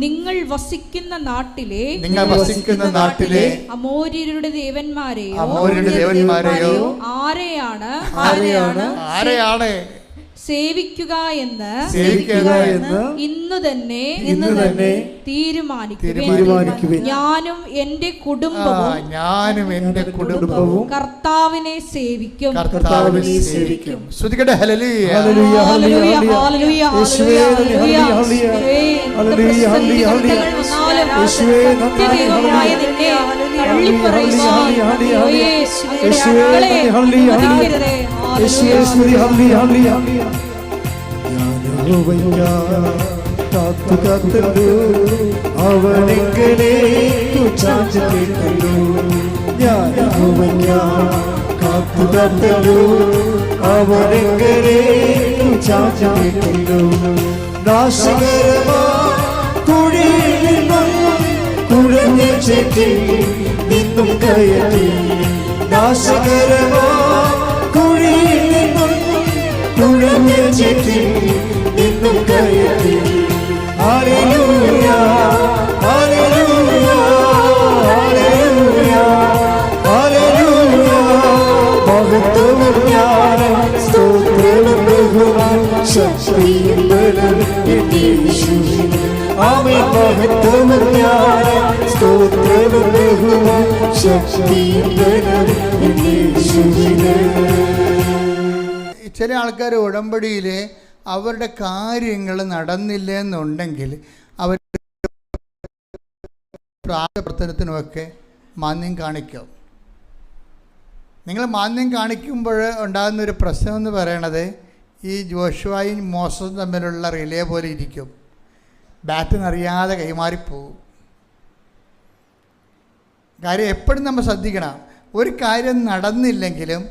നിങ്ങൾ വസിക്കുന്ന നാട്ടിലെ അമോര്യരുടെ ദേവന്മാരെയോ ആരെയാണ് സേവിക്കുക എന്ന് ഇന്ന് തന്നെ തീരുമാനിക്കുവിൻ. ഞാനും എന്റെ കുടുംബവും കർത്താവിനെ സേവിക്കും. ശ്രുതികട്ടെ. ഹല്ലേലൂയ, ഹല്ലേലൂയ, ഹല്ലേലൂയ, ഹല്ലേലൂയ. കാത്തു കാത്തല്ലോ അവനെങ്കിലേക്കു ചാഞ്ചു കേട്ടല്ലോ. ഞാൻ കാത്തു കാത്തല്ലോ, അവനെങ്കിലേക്കു ചാഞ്ചു കേട്ടല്ലോ. നാശകരമാ കുഴിയിൽ നിന്നും കുഴഞ്ഞ ചേറ്റി നിന്നും കയറ്റി. നാശകരമാ കുഴിയിൽ നിന്നും കുഴഞ്ഞ ചേറ്റി നിന്നും കയറ്റി. ഹല്ലേലൂയ ഹല്ലേലൂയ ഹല്ലേലൂയ ഹല്ലേലൂയ. മഹത്വവും ജ്ഞാനം സ്തോത്രവും ബഹുമാനം ശക്തിയും ബലവും യേശുവിന്. ആമേൻ. മഹത്വവും ജ്ഞാനം സ്തോത്രവും ബഹുമാനം ശക്തിയും ബലവും യേശുവിന്. ചില ആൾക്കാർ ഉടമ്പടിയിൽ അവരുടെ കാര്യങ്ങൾ നടന്നില്ല എന്നുണ്ടെങ്കിൽ അവർ പ്രവർത്തനത്തിനുമൊക്കെ മാന്യം കാണിക്കും. നിങ്ങൾ മാന്യം കാണിക്കുമ്പോൾ ഉണ്ടാകുന്നൊരു പ്രശ്നം എന്ന് പറയണത് ഈ ജോഷുവയും മോസസും തമ്മിലുള്ള റിലേ പോലെ ഇരിക്കും. ബാറ്റിനറിയാതെ കൈമാറിപ്പോവും. കാര്യം എപ്പോഴും നമ്മൾ ശ്രദ്ധിക്കണം. ഒരു കാര്യം നടന്നില്ലെങ്കിലും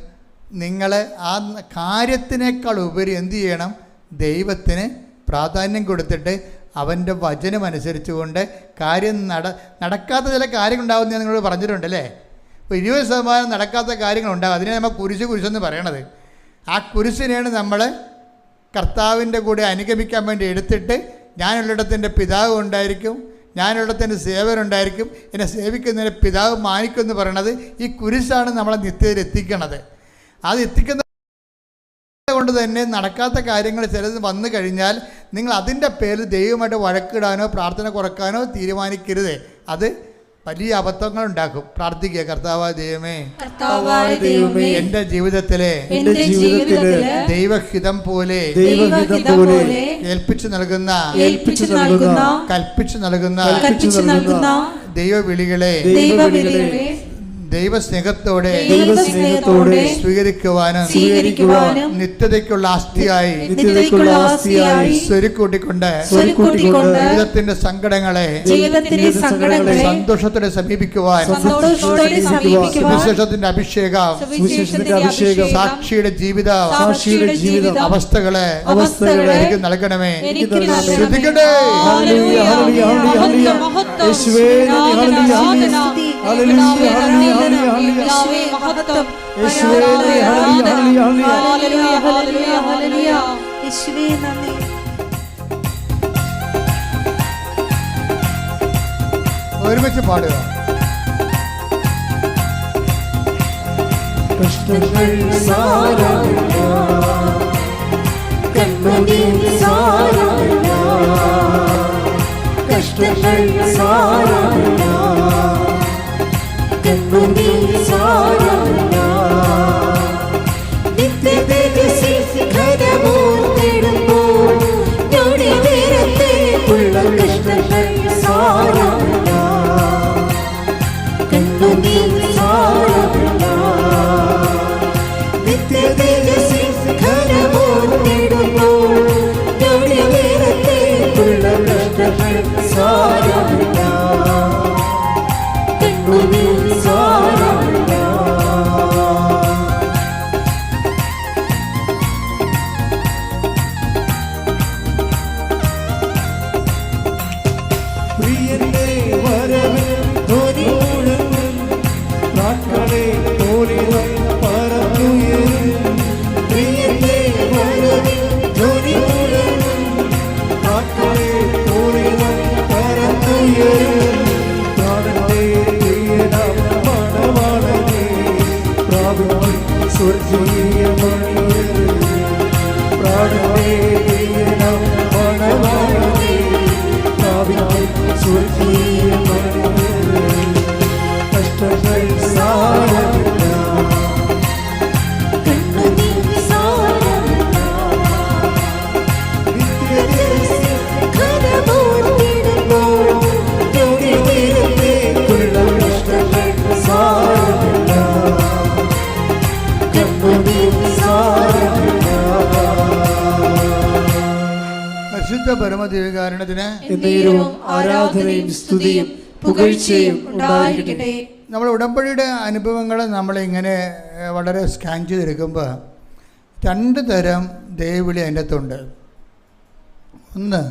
നിങ്ങൾ ആ കാര്യത്തിനേക്കാൾ ഉപരി എന്തു ചെയ്യണം? ദൈവത്തിന് പ്രാധാന്യം കൊടുത്തിട്ട് അവൻ്റെ വചനമനുസരിച്ചുകൊണ്ട് കാര്യം നടക്കാത്ത ചില കാര്യങ്ങളുണ്ടാകും. ഞാൻ നിങ്ങളോട് പറഞ്ഞിട്ടുണ്ട് അല്ലേ? ഇപ്പോൾ 20% നടക്കാത്ത കാര്യങ്ങളുണ്ടാകും. അതിനെ നമ്മൾ കുരിശെന്ന് പറയണത്. ആ കുരിശിനെയാണ് നമ്മൾ കർത്താവിൻ്റെ കൂടെ അനുഗമിക്കാൻ വേണ്ടി എടുത്തിട്ട്, ഞാനുള്ളിടത്തിൻ്റെ പിതാവ് ഉണ്ടായിരിക്കും, ഞാനുള്ളിടത്തിൻ്റെ സേവനുണ്ടായിരിക്കും, എന്നെ സേവിക്കുന്നതിന് പിതാവ് മാനിക്കുമെന്ന് പറയണത് ഈ കുരിശാണ് നമ്മളെ നിത്യതയിൽ എത്തിക്കണത്. അത് എത്തിക്കുന്ന കൊണ്ട് തന്നെ നടക്കാത്ത കാര്യങ്ങൾ ചിലത് വന്നു കഴിഞ്ഞാൽ നിങ്ങൾ അതിൻ്റെ പേരിൽ ദൈവമായിട്ട് വഴക്കിടാനോ പ്രാർത്ഥന കുറക്കാനോ തീരുമാനിക്കരുത്. അത് വലിയ അബദ്ധങ്ങൾ ഉണ്ടാക്കും. പ്രാർത്ഥിക്കുക, കർത്താവായ ദൈവമേ, എൻ്റെ ജീവിതത്തിലെ ദൈവഹിതം പോലെ ഏൽപ്പിച്ചു നൽകുന്ന കൽപ്പിച്ചു നൽകുന്ന ദൈവവിളികളെ ദൈവസ്നേഹത്തോടെ സ്വീകരിക്കുവാനും നിത്യതയ്ക്കുള്ള ആസ്തിയായി സ്വരുക്കൂട്ടിക്കൊണ്ട് ജീവിതത്തിന്റെ സങ്കടങ്ങളെ സന്തോഷത്തോടെ സമീപിക്കുവാൻ സുവിശേഷത്തിന്റെ അഭിഷേകം സാക്ഷിയുടെ ജീവിത അവസ്ഥകളെ എനിക്ക് നൽകണമേ. ശ്രദ്ധിക്കട്ടെ. ഒരുമിച്ച് പാടുക. കഷ്ടങ്ങൾ സാരമില്ല, കണ്ണുനീർ സാരമില്ല, കഷ്ടങ്ങൾ സാരമില്ല, കണ്ണുനീർ സാരമില്ല. നിത്യതേജസ്സിൽ ഘനമോർത്തിടുമ്പോൾ ഞൊടി നേരത്തേക്കുള്ള കഷ്ടങ്ങൾ സാരമില്ല, കണ്ണുനീർ സാരമില്ല. നിത്യതേജസ്സിൽ ഘനമോർത്തിടുമ്പോൾ ഞൊടി നേരത്തേക്കുള്ള കഷ്ടങ്ങൾ സാരമില്ല. പരിശുദ്ധ പരമദിവ്യകാരുണ്യത്തിന് എന്നേരവും ആരാധനയും സ്തുതിയും പുകഴ്ചയും ഉണ്ടായിരിക്കട്ടെ. നമ്മൾ ഉടമ്പടിയുടെ അനുഭവങ്ങൾ നമ്മളിങ്ങനെ വളരെ സ്കാൻ ചെയ്തെടുക്കുമ്പോൾ 2 തരം ദൈവവിളി അതിൻ്റെ അകത്തുണ്ട്. ഒന്ന്,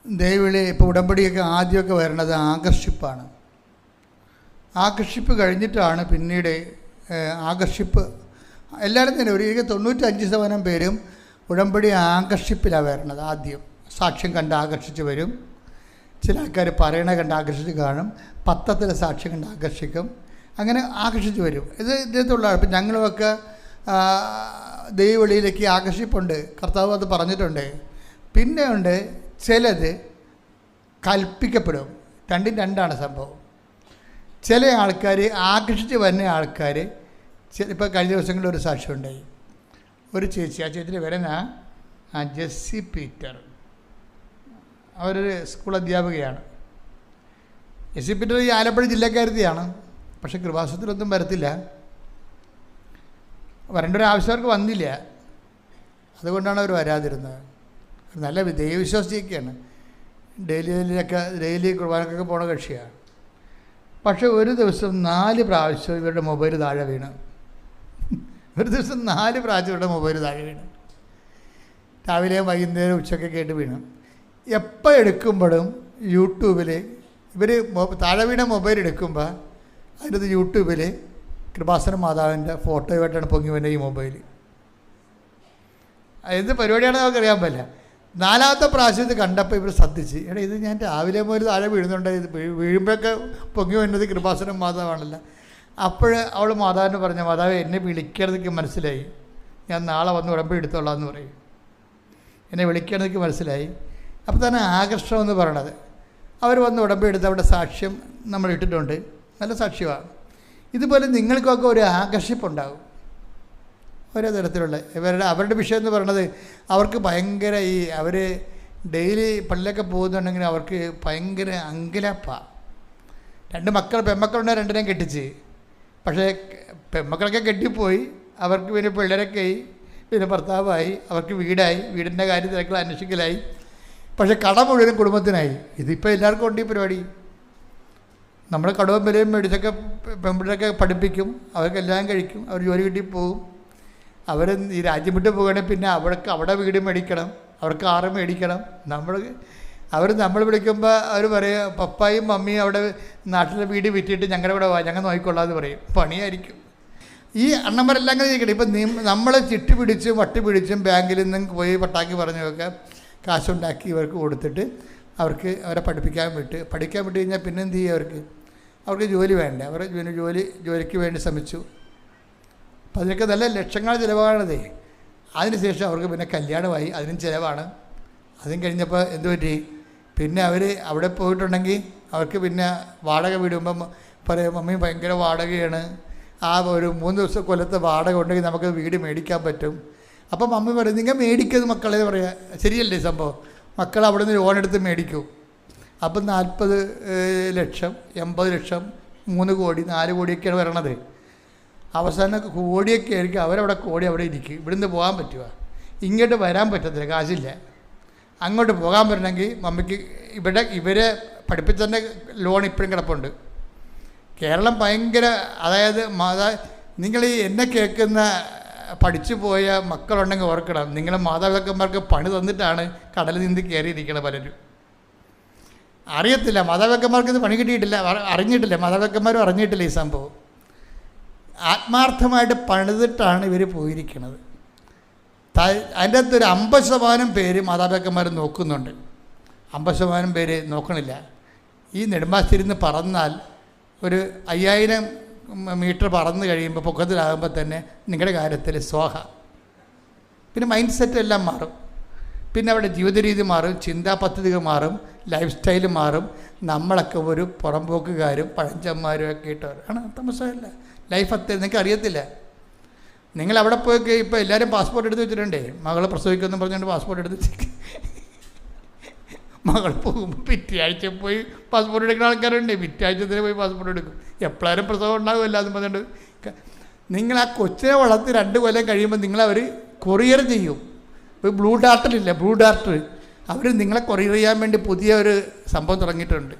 ദൈവവിളി ഇപ്പോൾ ഉടമ്പടിയൊക്കെ ആദ്യമൊക്കെ വരണത് ആകർഷിപ്പാണ്. ആകർഷിപ്പ് കഴിഞ്ഞിട്ടാണ് പിന്നീട് ആകർഷിപ്പ് എല്ലാവരും തന്നെ ഒരു 95% പേരും ഉടമ്പടി ആകർഷിപ്പിലാണ് വരണത്. ആദ്യം സാക്ഷ്യം കണ്ട് ആകർഷിച്ച് വരും. ചില ആൾക്കാർ പറയണ കണ്ട് ആകർഷിച്ച് കാണും, പത്രത്തിലെ സാക്ഷ്യം കണ്ട് ആകർഷിക്കും, അങ്ങനെ ആകർഷിച്ച് വരും. ഇതിനകത്തുള്ള ഇപ്പം ഞങ്ങളുമൊക്കെ ദൈവവിളിയിലേക്ക് ആകർഷിപ്പുണ്ട്, കർത്താവ് അത് പറഞ്ഞിട്ടുണ്ട്. പിന്നെ ഉണ്ട് ചിലത് കൽപ്പിക്കപ്പെടും. 2 2 സംഭവം. ചില ആൾക്കാർ ആകർഷിച്ച് വരുന്ന ആൾക്കാർ ഇപ്പോൾ കഴിഞ്ഞ ദിവസങ്ങളിൽ ഒരു സാക്ഷ്യം ഉണ്ടായി. ഒരു ചേച്ചി, ആ ചേച്ചിയുടെ വരുന്ന ജെസ്സി പീറ്റർ, അവരൊരു സ്കൂൾ അധ്യാപികയാണ്. ജെസ്സി പീറ്റർ ഈ ആലപ്പുഴ ജില്ലക്കാരത്തിയാണ്. പക്ഷേ കൃപാസനത്തിലൊന്നും വരത്തില്ല. വരേണ്ട ഒരു ആവശ്യം അവർക്ക് വന്നില്ല. അതുകൊണ്ടാണ് അവർ വരാതിരുന്നത്. നല്ല ദൈവവിശ്വാസിയൊക്കെയാണ്. ഡെയിലി കുർബാനക്കൊക്കെ പോണ കക്ഷിയാണ്. പക്ഷേ ഒരു ദിവസം 4 പ്രാവശ്യം ഇവരുടെ മൊബൈൽ താഴെ വീണ്. ഒരു ദിവസം 4 പ്രാവശ്യം ഇവരുടെ മൊബൈൽ താഴെ വീണ്. രാവിലെ വൈകുന്നേരം ഉച്ചയ്ക്ക് കേട്ട് വീണു. എപ്പോൾ എടുക്കുമ്പോഴും യൂട്യൂബിൽ ഇവർ താഴെ വീണ മൊബൈൽ എടുക്കുമ്പോൾ അതിനകത്ത് യൂട്യൂബിൽ കൃപാസന മാതാവിൻ്റെ ഫോട്ടോയുമായിട്ടാണ് പൊങ്ങി വരുന്നത് ഈ മൊബൈൽ. എന്ത് പരിപാടിയാണെന്ന് നമുക്കറിയാൻ പറ്റില്ല. 4ാമത്തെ പ്രാവശ്യം ഇത് കണ്ടപ്പോൾ ഇവർ ശ്രദ്ധിച്ച്, എടാ ഇത് ഞാൻ രാവിലെ മുതൽ താഴെ വീഴുന്നുണ്ട്, ഇത് വീഴുമ്പോഴൊക്കെ പൊങ്ങി വരുന്നത് കൃപാസനം മാതാവാണല്ലോ. അപ്പോൾ അവൾ മാതാവിന് പറഞ്ഞ, മാതാവ് എന്നെ വിളിക്കണമെന്നൊക്കെ മനസ്സിലായി, ഞാൻ നാളെ വന്ന് ഉടമ്പടി എടുത്തോളാം എന്ന് പറയും. എന്നെ വിളിക്കണമെന്നൊക്കെ മനസ്സിലായി. അപ്പോൾ തന്നെ ആകർഷണം എന്ന് പറയണത്, അവർ വന്ന് ഉടമ്പടി എടുത്ത് അവിടെ സാക്ഷ്യം നമ്മൾ ഇട്ടിട്ടുണ്ട്, നല്ല സാക്ഷ്യമാണ്. ഇതുപോലെ നിങ്ങൾക്കൊക്കെ ഒരു ആകർഷിപ്പുണ്ടാകും. ഓരോ തരത്തിലുള്ള അവരുടെ വിഷയം എന്ന് പറയണത് അവർക്ക് ഭയങ്കര അവർ ഡെയിലി പള്ളിയിലൊക്കെ പോകുന്നുണ്ടെങ്കിൽ അവർക്ക് ഭയങ്കര അങ്കലാപ്പാണ്. 2 മക്കൾ പെൺമക്കളുണ്ടെങ്കിൽ 2നെയും കെട്ടിച്ച്. പക്ഷേ പെൺമക്കളൊക്കെ കെട്ടിപ്പോയി, അവർക്ക് പിന്നെ പിള്ളേരൊക്കെ ആയി, പിന്നെ ഭർത്താവായി, അവർക്ക് വീടായി, വീടിൻ്റെ കാര്യത്തിലൊക്കെ അന്വേഷിക്കലായി. പക്ഷേ കട മുഴുവനും കുടുംബത്തിനായി. ഇതിപ്പോൾ എല്ലാവർക്കും ഉണ്ട് ഈ പരിപാടി. നമ്മൾ കടവും വിലയും മേടിച്ചൊക്കെ പെൺപിള്ളേരൊക്കെ പഠിപ്പിക്കും, അവർക്കെല്ലാം കഴിക്കും, അവർ ജോലി കിട്ടി പോകും. അവർ ഈ രാജ്യം വിട്ട് പോകുകയാണെങ്കിൽ പിന്നെ അവിടെ വീട് മേടിക്കണം, അവർക്ക് കാറ് മേടിക്കണം. നമ്മൾ വിളിക്കുമ്പോൾ അവർ പറയും, പപ്പായും മമ്മിയും അവിടെ നാട്ടിലെ വീട് വിറ്റിട്ട് ഞങ്ങളുടെ കൂടെ വാ, ഞങ്ങൾ നോക്കിക്കൊള്ളാമെന്ന് പറയും. പണിയായിരിക്കും. ഈ അണ്ണന്മാരെല്ലാം അങ്ങനെ ചെയ്യിക്കണം. ഇപ്പം നമ്മളെ ചിട്ടി പിടിച്ചും വട്ടി പിടിച്ചും ബാങ്കിൽ നിന്നും പോയി പട്ടാക്കി പറഞ്ഞൊക്കെ കാശുണ്ടാക്കി ഇവർക്ക് കൊടുത്തിട്ട് അവരെ പഠിക്കാൻ വിട്ട് കഴിഞ്ഞാൽ പിന്നെ എന്ത് ചെയ്യും? അവർക്ക് ജോലി വേണ്ടേ? അവർ ജോലിക്ക് വേണ്ടി ശ്രമിച്ചു. അപ്പം അതിനൊക്കെ നല്ല ലക്ഷങ്ങൾ ചിലവാണതേ. അതിനുശേഷം അവർക്ക് പിന്നെ കല്യാണമായി, അതിനും ചിലവാണ്. അതും കഴിഞ്ഞപ്പോൾ എന്ത് പറ്റി? പിന്നെ അവർ അവിടെ പോയിട്ടുണ്ടെങ്കിൽ അവർക്ക് പിന്നെ വാടക വീടുമ്പം പറയും, മമ്മി ഭയങ്കര വാടകയാണ്, ഒരു 3 ദിവസം കൊല്ലത്തെ വാടക ഉണ്ടെങ്കിൽ നമുക്ക് വീട് മേടിക്കാൻ പറ്റും. അപ്പം മമ്മി പറയും, നിങ്ങൾ മേടിക്കുന്നത് മക്കളെ പറയാം. ശരിയല്ലേ സംഭവം? മക്കൾ അവിടെ നിന്ന് ലോൺ എടുത്ത് മേടിക്കും. അപ്പം 40 ലക്ഷം 80 ലക്ഷം 3 കോടി 4 കോടിയൊക്കെയാണ് വരണത്. അവസാനം കോടിയൊക്കെ ആയിരിക്കും. അവരവിടെ കോടി അവിടെ ഇരിക്കും. ഇവിടുന്ന് പോകാൻ പറ്റുക? ഇങ്ങോട്ട് വരാൻ പറ്റത്തില്ല, കാശില്ല. അങ്ങോട്ട് പോകാൻ പറ്റണമെങ്കിൽ മമ്മിക്ക് ഇവരെ പഠിപ്പിച്ചതിൻ്റെ ലോൺ ഇപ്പോഴും കിടപ്പുണ്ട്. കേരളം ഭയങ്കര, അതായത് നിങ്ങൾ എന്നെ കേൾക്കുന്ന പഠിച്ചു പോയ മക്കളുണ്ടെങ്കിൽ ഓർക്കണം, നിങ്ങളെ മാതാപിതാക്കന്മാർക്ക് പണി തന്നിട്ടാണ് കടലിൽ നിന്ന് കയറിയിരിക്കണം പലരും. അറിയത്തില്ല, മാതാപിതാക്കന്മാർക്ക് ഇത് പണി കിട്ടിയിട്ടില്ല, അറിഞ്ഞിട്ടില്ല, മാതാപിതാക്കന്മാരും അറിഞ്ഞിട്ടില്ല ഈ സംഭവം. ആത്മാർത്ഥമായിട്ട് പണിതിട്ടാണ് ഇവർ പോയിരിക്കുന്നത്. അതിൻ്റെ അകത്തൊരു 50% പേര് മാതാപിതാക്കന്മാർ നോക്കുന്നുണ്ട്, 50% പേര് നോക്കണില്ല. ഈ നെടുമ്പാശ്ശേരിയിൽ പറന്നാൽ ഒരു 5000 മീറ്റർ പറന്ന് കഴിയുമ്പോൾ പൊക്കത്തിലാകുമ്പോൾ തന്നെ നിങ്ങളുടെ കാര്യത്തിൽ സ്വാഹ. പിന്നെ മൈൻഡ് സെറ്റ് എല്ലാം മാറും. പിന്നെ അവിടെ ജീവിത രീതി മാറും, ചിന്താ പദ്ധതികൾ മാറും, ലൈഫ് സ്റ്റൈൽ മാറും. നമ്മളൊക്കെ ഒരു പുറംപോക്കുകാരും പഴഞ്ചന്മാരും ഒക്കെ ഇട്ടവരാണ്. തമസമല്ല, ലൈഫ് നിങ്ങൾക്ക് അറിയത്തില്ല. നിങ്ങൾ അവിടെ പോയി ഇപ്പോൾ എല്ലാവരും പാസ്പോർട്ട് എടുത്ത് വെച്ചിട്ടുണ്ടേ. മകളെ പ്രസവിക്കുമെന്ന് പറഞ്ഞുകൊണ്ട് പാസ്പോർട്ട് എടുത്ത് വെച്ചേക്ക്. മകൾ പോകുമ്പോൾ പിറ്റേയാഴ്ച പോയി പാസ്പോർട്ട് എടുക്കുന്ന ആൾക്കാരുണ്ട്. പിറ്റേയാഴ്ചത്തിന് പോയി പാസ്പോർട്ട് എടുക്കും. എപ്പോഴും പ്രസവം ഉണ്ടാകുമല്ല എന്ന് പറഞ്ഞുകൊണ്ട് നിങ്ങൾ ആ കൊച്ചിനെ വളർത്തി 2 കൊല്ലം കഴിയുമ്പോൾ നിങ്ങളവർ കൊറിയർ ചെയ്യും. ഇപ്പോൾ ബ്ലൂ ഡാർട്ടിലില്ല, ബ്ലൂ ഡാർട്ട് അവർ നിങ്ങളെ കൊറിയർ ചെയ്യാൻ വേണ്ടി പുതിയ ഒരു സംഭവം തുടങ്ങിയിട്ടുണ്ട്.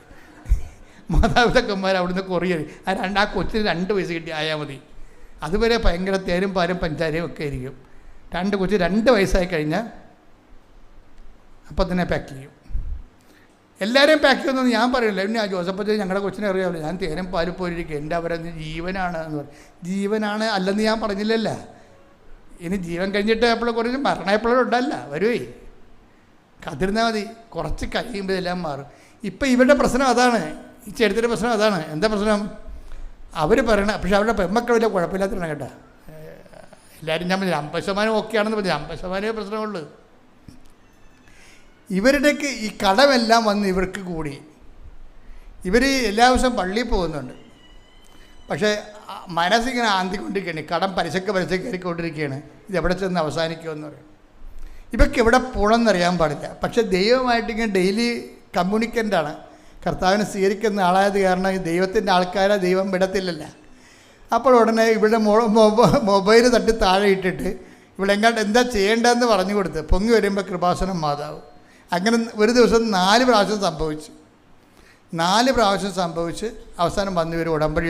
മാതാപിതാക്കന്മാർ അവിടുന്ന് കൊറിയർ ആ കൊച്ചിന് 2 വയസ്സ് കിട്ടി ആയാൽ മതി. അതുവരെ ഭയങ്കര തേരും പാലും പഞ്ചാരയും ഒക്കെ ആയിരിക്കും. 2 വയസ്സായി കഴിഞ്ഞാൽ അപ്പം തന്നെ പാക്ക് ചെയ്യും. എല്ലാവരെയും പാക്ക് ചെയ്യുമെന്ന് ഞാൻ പറയില്ല. പിന്നെ ആ ജോസഫ് ഞങ്ങളുടെ കൊച്ചിനെ അറിയാമല്ലോ, ഞാൻ തേനും പാലും പോയിരിക്കും, എൻ്റെ അവരെന്ന് ജീവനാണ് എന്ന് പറയും. ജീവനാണ് അല്ലെന്ന് ഞാൻ പറഞ്ഞില്ലല്ല. ഇനി ജീവൻ കഴിഞ്ഞിട്ട് എപ്പോഴും കുറച്ച് മരണം എപ്പോഴും ഉണ്ടല്ല, വരുവേ, കാത്തിരുന്നാൽ മതി. കുറച്ച് കഴിയുമ്പോൾ എല്ലാം മാറും. ഇപ്പം ഇവരുടെ പ്രശ്നം അതാണ്, ഈ ചെറുത്തിൻ്റെ പ്രശ്നം അതാണ്. എന്താ പ്രശ്നം? അവർ പറയണം, പക്ഷെ അവരുടെ പെൺമക്കൾ വലിയ കുഴപ്പമില്ലാത്തതാണ് കേട്ടോ. എല്ലാവരും ഞാൻ 50% ഓക്കെ ആണെന്ന് പറഞ്ഞു, 50% പ്രശ്നമുള്ളൂ. ഇവരുടെയൊക്കെ ഈ കടമെല്ലാം വന്ന് ഇവർക്ക് കൂടി. ഇവർ എല്ലാ ദിവസവും പള്ളിയിൽ പോകുന്നുണ്ട്, പക്ഷേ മനസ്സിങ്ങനെ ആന്തിക്കൊണ്ടിരിക്കുകയാണ്. കടം പലിശക്ക് കയറിക്കൊണ്ടിരിക്കുകയാണ്. ഇതെവിടെ ചെന്ന് അവസാനിക്കുമെന്ന് പറയും. ഇവർക്ക് എവിടെ പോകണമെന്നറിയാൻ പാടില്ല. പക്ഷേ ദൈവമായിട്ടിങ്ങനെ ഡെയിലി കമ്മ്യൂണിക്കൻ്റാണ്. കർത്താവിനെ സ്വീകരിക്കുന്ന ആളായത് കാരണം ഈ ദൈവത്തിൻ്റെ ആൾക്കാരെ ദൈവം വിടത്തില്ലല്ല. അപ്പോൾ ഉടനെ ഇവിടെ മൊബൈൽ തട്ടി താഴെ ഇട്ടിട്ട് ഇവിടെ എങ്ങോട്ട് എന്താ ചെയ്യേണ്ടതെന്ന് പറഞ്ഞു കൊടുത്ത് പൊങ്ങി വരുമ്പോൾ കൃപാസനം മാതാവ്. അങ്ങനെ ഒരു ദിവസം 4 പ്രാവശ്യം സംഭവിച്ചു. 4 പ്രാവശ്യം സംഭവിച്ച് അവസാനം വന്ന് ഇവർ ഉടമ്പടി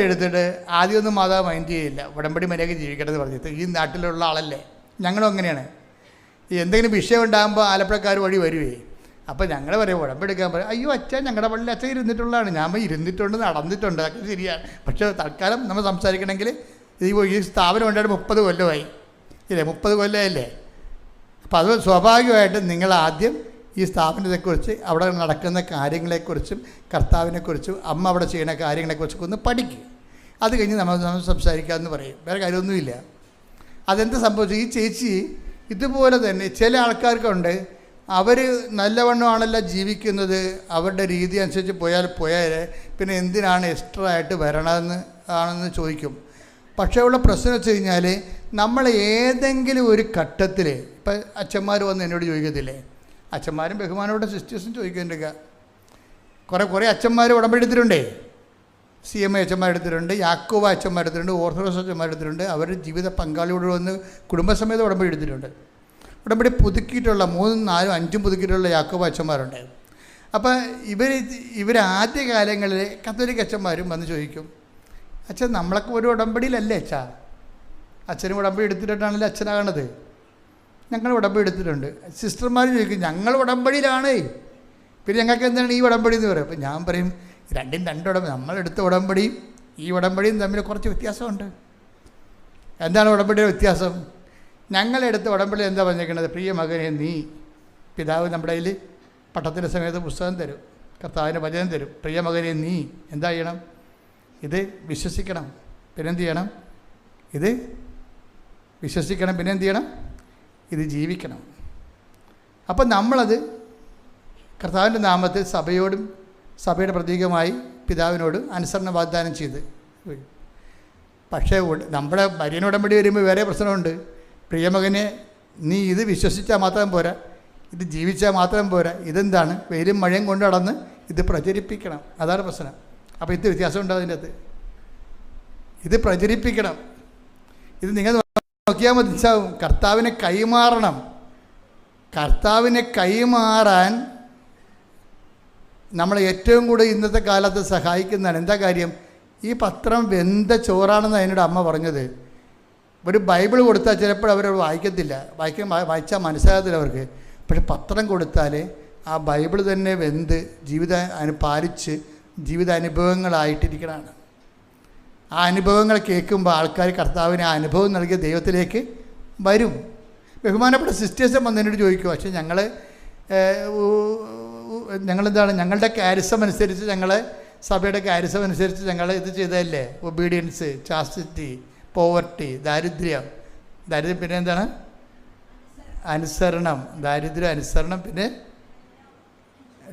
എടുത്തിട്ട് ആദ്യമൊന്നും മാതാവ് മൈൻഡ് ചെയ്യില്ല. ഉടമ്പടി മര്യാദയ്ക്ക് ജീവിക്കണമെന്ന് പറഞ്ഞിട്ട്, ഈ നാട്ടിലുള്ള ആളല്ലേ, ഞങ്ങളും അങ്ങനെയാണ്. ഈ എന്തെങ്കിലും വിഷയം ഉണ്ടാകുമ്പോൾ ആലപ്പുഴക്കാർ വഴി വരുവേ. അപ്പോൾ ഞങ്ങൾ പറയും ഉടമ്പടി എടുക്കാൻ പറയും, അയ്യോ അച്ഛൻ ഞങ്ങളുടെ പള്ളിയിൽ അച്ഛൻ ഇരുന്നിട്ടുള്ളതാണ്. ഞാൻ ഇരുന്നിട്ടുണ്ട്, നടന്നിട്ടുണ്ട്, അതൊക്കെ ശരിയാണ്. പക്ഷേ തൽക്കാലം നമ്മൾ സംസാരിക്കണമെങ്കിൽ ഈ സ്ഥാപനം ഉണ്ടായിട്ട് 30 കൊല്ലമായി ഇല്ലേ, 30 കൊല്ലമല്ലേ. അപ്പോൾ അത് സ്വാഭാവികമായിട്ടും നിങ്ങൾ ആദ്യം ഈ സ്ഥാപനത്തെക്കുറിച്ച് അവിടെ നടക്കുന്ന കാര്യങ്ങളെക്കുറിച്ചും കർത്താവിനെക്കുറിച്ചും അമ്മ അവിടെ ചെയ്യുന്ന കാര്യങ്ങളെക്കുറിച്ചൊക്കെ ഒന്ന് പഠിക്കുക. അത് കഴിഞ്ഞ് നമ്മൾ സംസാരിക്കാമെന്ന് പറയും. വേറെ കാര്യമൊന്നുമില്ല. അതെന്ത് സംഭവിച്ചു? ഈ ചേച്ചി ഇതുപോലെ തന്നെ ചില ആൾക്കാർക്കുണ്ട്, അവർ നല്ലവണ്ണമാണല്ലോ ജീവിക്കുന്നത്, അവരുടെ രീതി അനുസരിച്ച് പോയാൽ പിന്നെ എന്തിനാണ് എക്സ്ട്രാ ആയിട്ട് ആണെന്ന് ചോദിക്കും. പക്ഷേ ഉള്ള പ്രശ്നം വെച്ച് കഴിഞ്ഞാൽ നമ്മൾ ഏതെങ്കിലും ഒരു ഘട്ടത്തിൽ, ഇപ്പം അച്ഛന്മാർ വന്ന് എന്നോട് ചോദിക്കത്തില്ലേ, അച്ഛന്മാരും ബഹുമാനോടെ സിസ്റ്റേഴ്സും ചോദിക്കുന്നുണ്ട്. കുറേ അച്ഛന്മാർ ഉടമ്പടി എടുത്തിട്ടുണ്ടേ. CMA അച്ഛന്മാരെടുത്തിട്ടുണ്ട്, യാക്കോബ അച്ഛന്മാരെടുത്തിട്ടുണ്ട്, ഓർത്തഡോക്സ് അച്ഛന്മാരെടുത്തിട്ടുണ്ട്. അവരുടെ ജീവിത പങ്കാളിയോട് വന്ന് കുടുംബസമേതം ഉടമ്പടി എടുത്തിട്ടുണ്ട്. ഉടമ്പടി പുതുക്കിയിട്ടുള്ള 3, 4, 5 പുതുക്കിയിട്ടുള്ള യാക്കോബ അച്ഛന്മാരുണ്ട്. അപ്പോൾ ഇവർ ആദ്യ കാലങ്ങളിൽ കത്തോലിക്ക അച്ഛന്മാരും വന്ന് ചോദിക്കും, അച്ഛൻ നമ്മളൊക്കെ ഒരു ഉടമ്പടിയിലല്ലേ അച്ഛനും ഉടമ്പടി എടുത്തിട്ടാണല്ലോ അച്ഛനാകണത്. ഞങ്ങൾ ഉടമ്പടി എടുത്തിട്ടുണ്ട്. സിസ്റ്റർമാർ ചോദിക്കും, ഞങ്ങൾ ഉടമ്പടിയിലാണ്, പിന്നെ ഞങ്ങൾക്ക് എന്താണ് ഈ ഉടമ്പടി എന്ന് പറയും. അപ്പോൾ ഞാൻ പറയും, രണ്ടും 2 ഉടമ്പടി, നമ്മളെടുത്ത ഉടമ്പടിയും ഈ ഉടമ്പടിയും തമ്മിൽ കുറച്ച് വ്യത്യാസമുണ്ട്. എന്താണ് ഉടമ്പടിയുടെ വ്യത്യാസം? ഞങ്ങളെടുത്ത ഉടമ്പടി എന്താ പറഞ്ഞേക്കുന്നത്? പ്രിയ മകനെ നീ, പിതാവ് നമ്മുടെ കയ്യിൽ പട്ടത്തിൻ്റെ സമയത്ത് പുസ്തകം തരും, കർത്താവിൻ്റെ വചനം തരും. പ്രിയ മകനെ നീ എന്താ ചെയ്യണം? ഇത് വിശ്വസിക്കണം, പിന്നെന്ത് ചെയ്യണം? ഇത് വിശ്വസിക്കണം, പിന്നെന്ത് ചെയ്യണം? ഇത് ജീവിക്കണം. അപ്പം നമ്മളത് കർത്താവിൻ്റെ നാമത്തിൽ സഭയുടെ പ്രതീകമായി പിതാവിനോട് അനുസരണ വാഗ്ദാനം ചെയ്ത്. പക്ഷേ നമ്മുടെ മരിയൻ ഉടമ്പടി വരുമ്പോൾ വേറെ പ്രശ്നമുണ്ട്. പ്രിയമകനെ നീ ഇത് വിശ്വസിച്ചാൽ മാത്രം പോരാ, ഇത് ജീവിച്ചാൽ മാത്രം പോരാ, ഇതെന്താണ്? വെയിലും മഴയും കൊണ്ട് നടന്ന് ഇത് പ്രചരിപ്പിക്കണം. അതാണ് പ്രശ്നം. അപ്പോൾ ഇത് വ്യത്യാസമുണ്ട് അതിൻ്റെ അകത്ത്. ഇത് പ്രചരിപ്പിക്കണം. ഇത് നിങ്ങൾ നോക്കിയാൽ മനസ്സിലാവും. കർത്താവിനെ കൈമാറണം. കർത്താവിനെ കൈമാറാൻ നമ്മളെ ഏറ്റവും കൂടുതൽ ഇന്നത്തെ കാലത്ത് സഹായിക്കുന്നതാണ്. എന്താ കാര്യം? ഈ പത്രം വെന്ത ചോറാണെന്ന് അതിനോട് അമ്മ പറഞ്ഞത്. ഒരു ബൈബിൾ കൊടുത്താൽ ചിലപ്പോൾ അവർ വായിക്കത്തില്ല, വായിച്ചാൽ മനസ്സിലാകത്തില്ല അവർക്ക്. പക്ഷെ പത്രം കൊടുത്താൽ ആ ബൈബിൾ തന്നെ വെന്ത് പാലിച്ച് ജീവിതാനുഭവങ്ങളായിട്ടിരിക്കണതാണ്. ആ അനുഭവങ്ങൾ കേൾക്കുമ്പോൾ ആൾക്കാർ കർത്താവിന് ആ അനുഭവം നൽകിയ ദൈവത്തിലേക്ക് വരും. ബഹുമാനപ്പെട്ട സിസ്റ്റേഴ്സും വന്നതിനോട് ചോദിക്കും, പക്ഷേ ഞങ്ങളെന്താണ്, ഞങ്ങളുടെ കാരിസം അനുസരിച്ച്, സഭയുടെ കാരിസം അനുസരിച്ച് ഞങ്ങൾ ഇത് ചെയ്തതല്ലേ? ഒബീഡിയൻസ്, ചാസ്റ്റിറ്റി, പോവർട്ടി, ദാരിദ്ര്യം, പിന്നെ എന്താണ്? അനുസരണം, ദാരിദ്ര്യം, അനുസരണം, പിന്നെ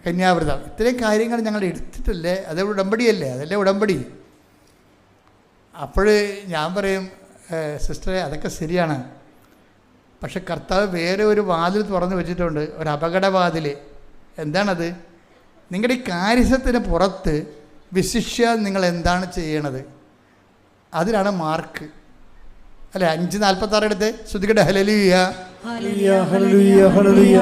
കന്യാവ്രതം. ഇത്രയും കാര്യങ്ങൾ ഞങ്ങൾ എടുത്തിട്ടല്ലേ? അതേ ഉടമ്പടിയല്ലേ? അതല്ലേ ഉടമ്പടി. അപ്പോൾ ഞാൻ പറയും, സിസ്റ്ററെ അതൊക്കെ ശരിയാണ്, പക്ഷെ കർത്താവ് വേറെ ഒരു വാതിൽ തുറന്നു വെച്ചിട്ടുണ്ട്, ഒരു അപകടവാതിൽ. എന്താണത്? നിങ്ങളുടെ ഈ കാര്യത്തിന് പുറത്ത് വിശിഷ്യ നിങ്ങൾ എന്താണ് ചെയ്യണത്, അതിലാണ് മാർക്ക്. അല്ലെ 5:46 എടുത്ത് ശ്രുതികട്ടെ. ഹല്ലേലൂയ ഹല്ലേലൂയ ഹല്ലേലൂയ ഹല്ലേലൂയ.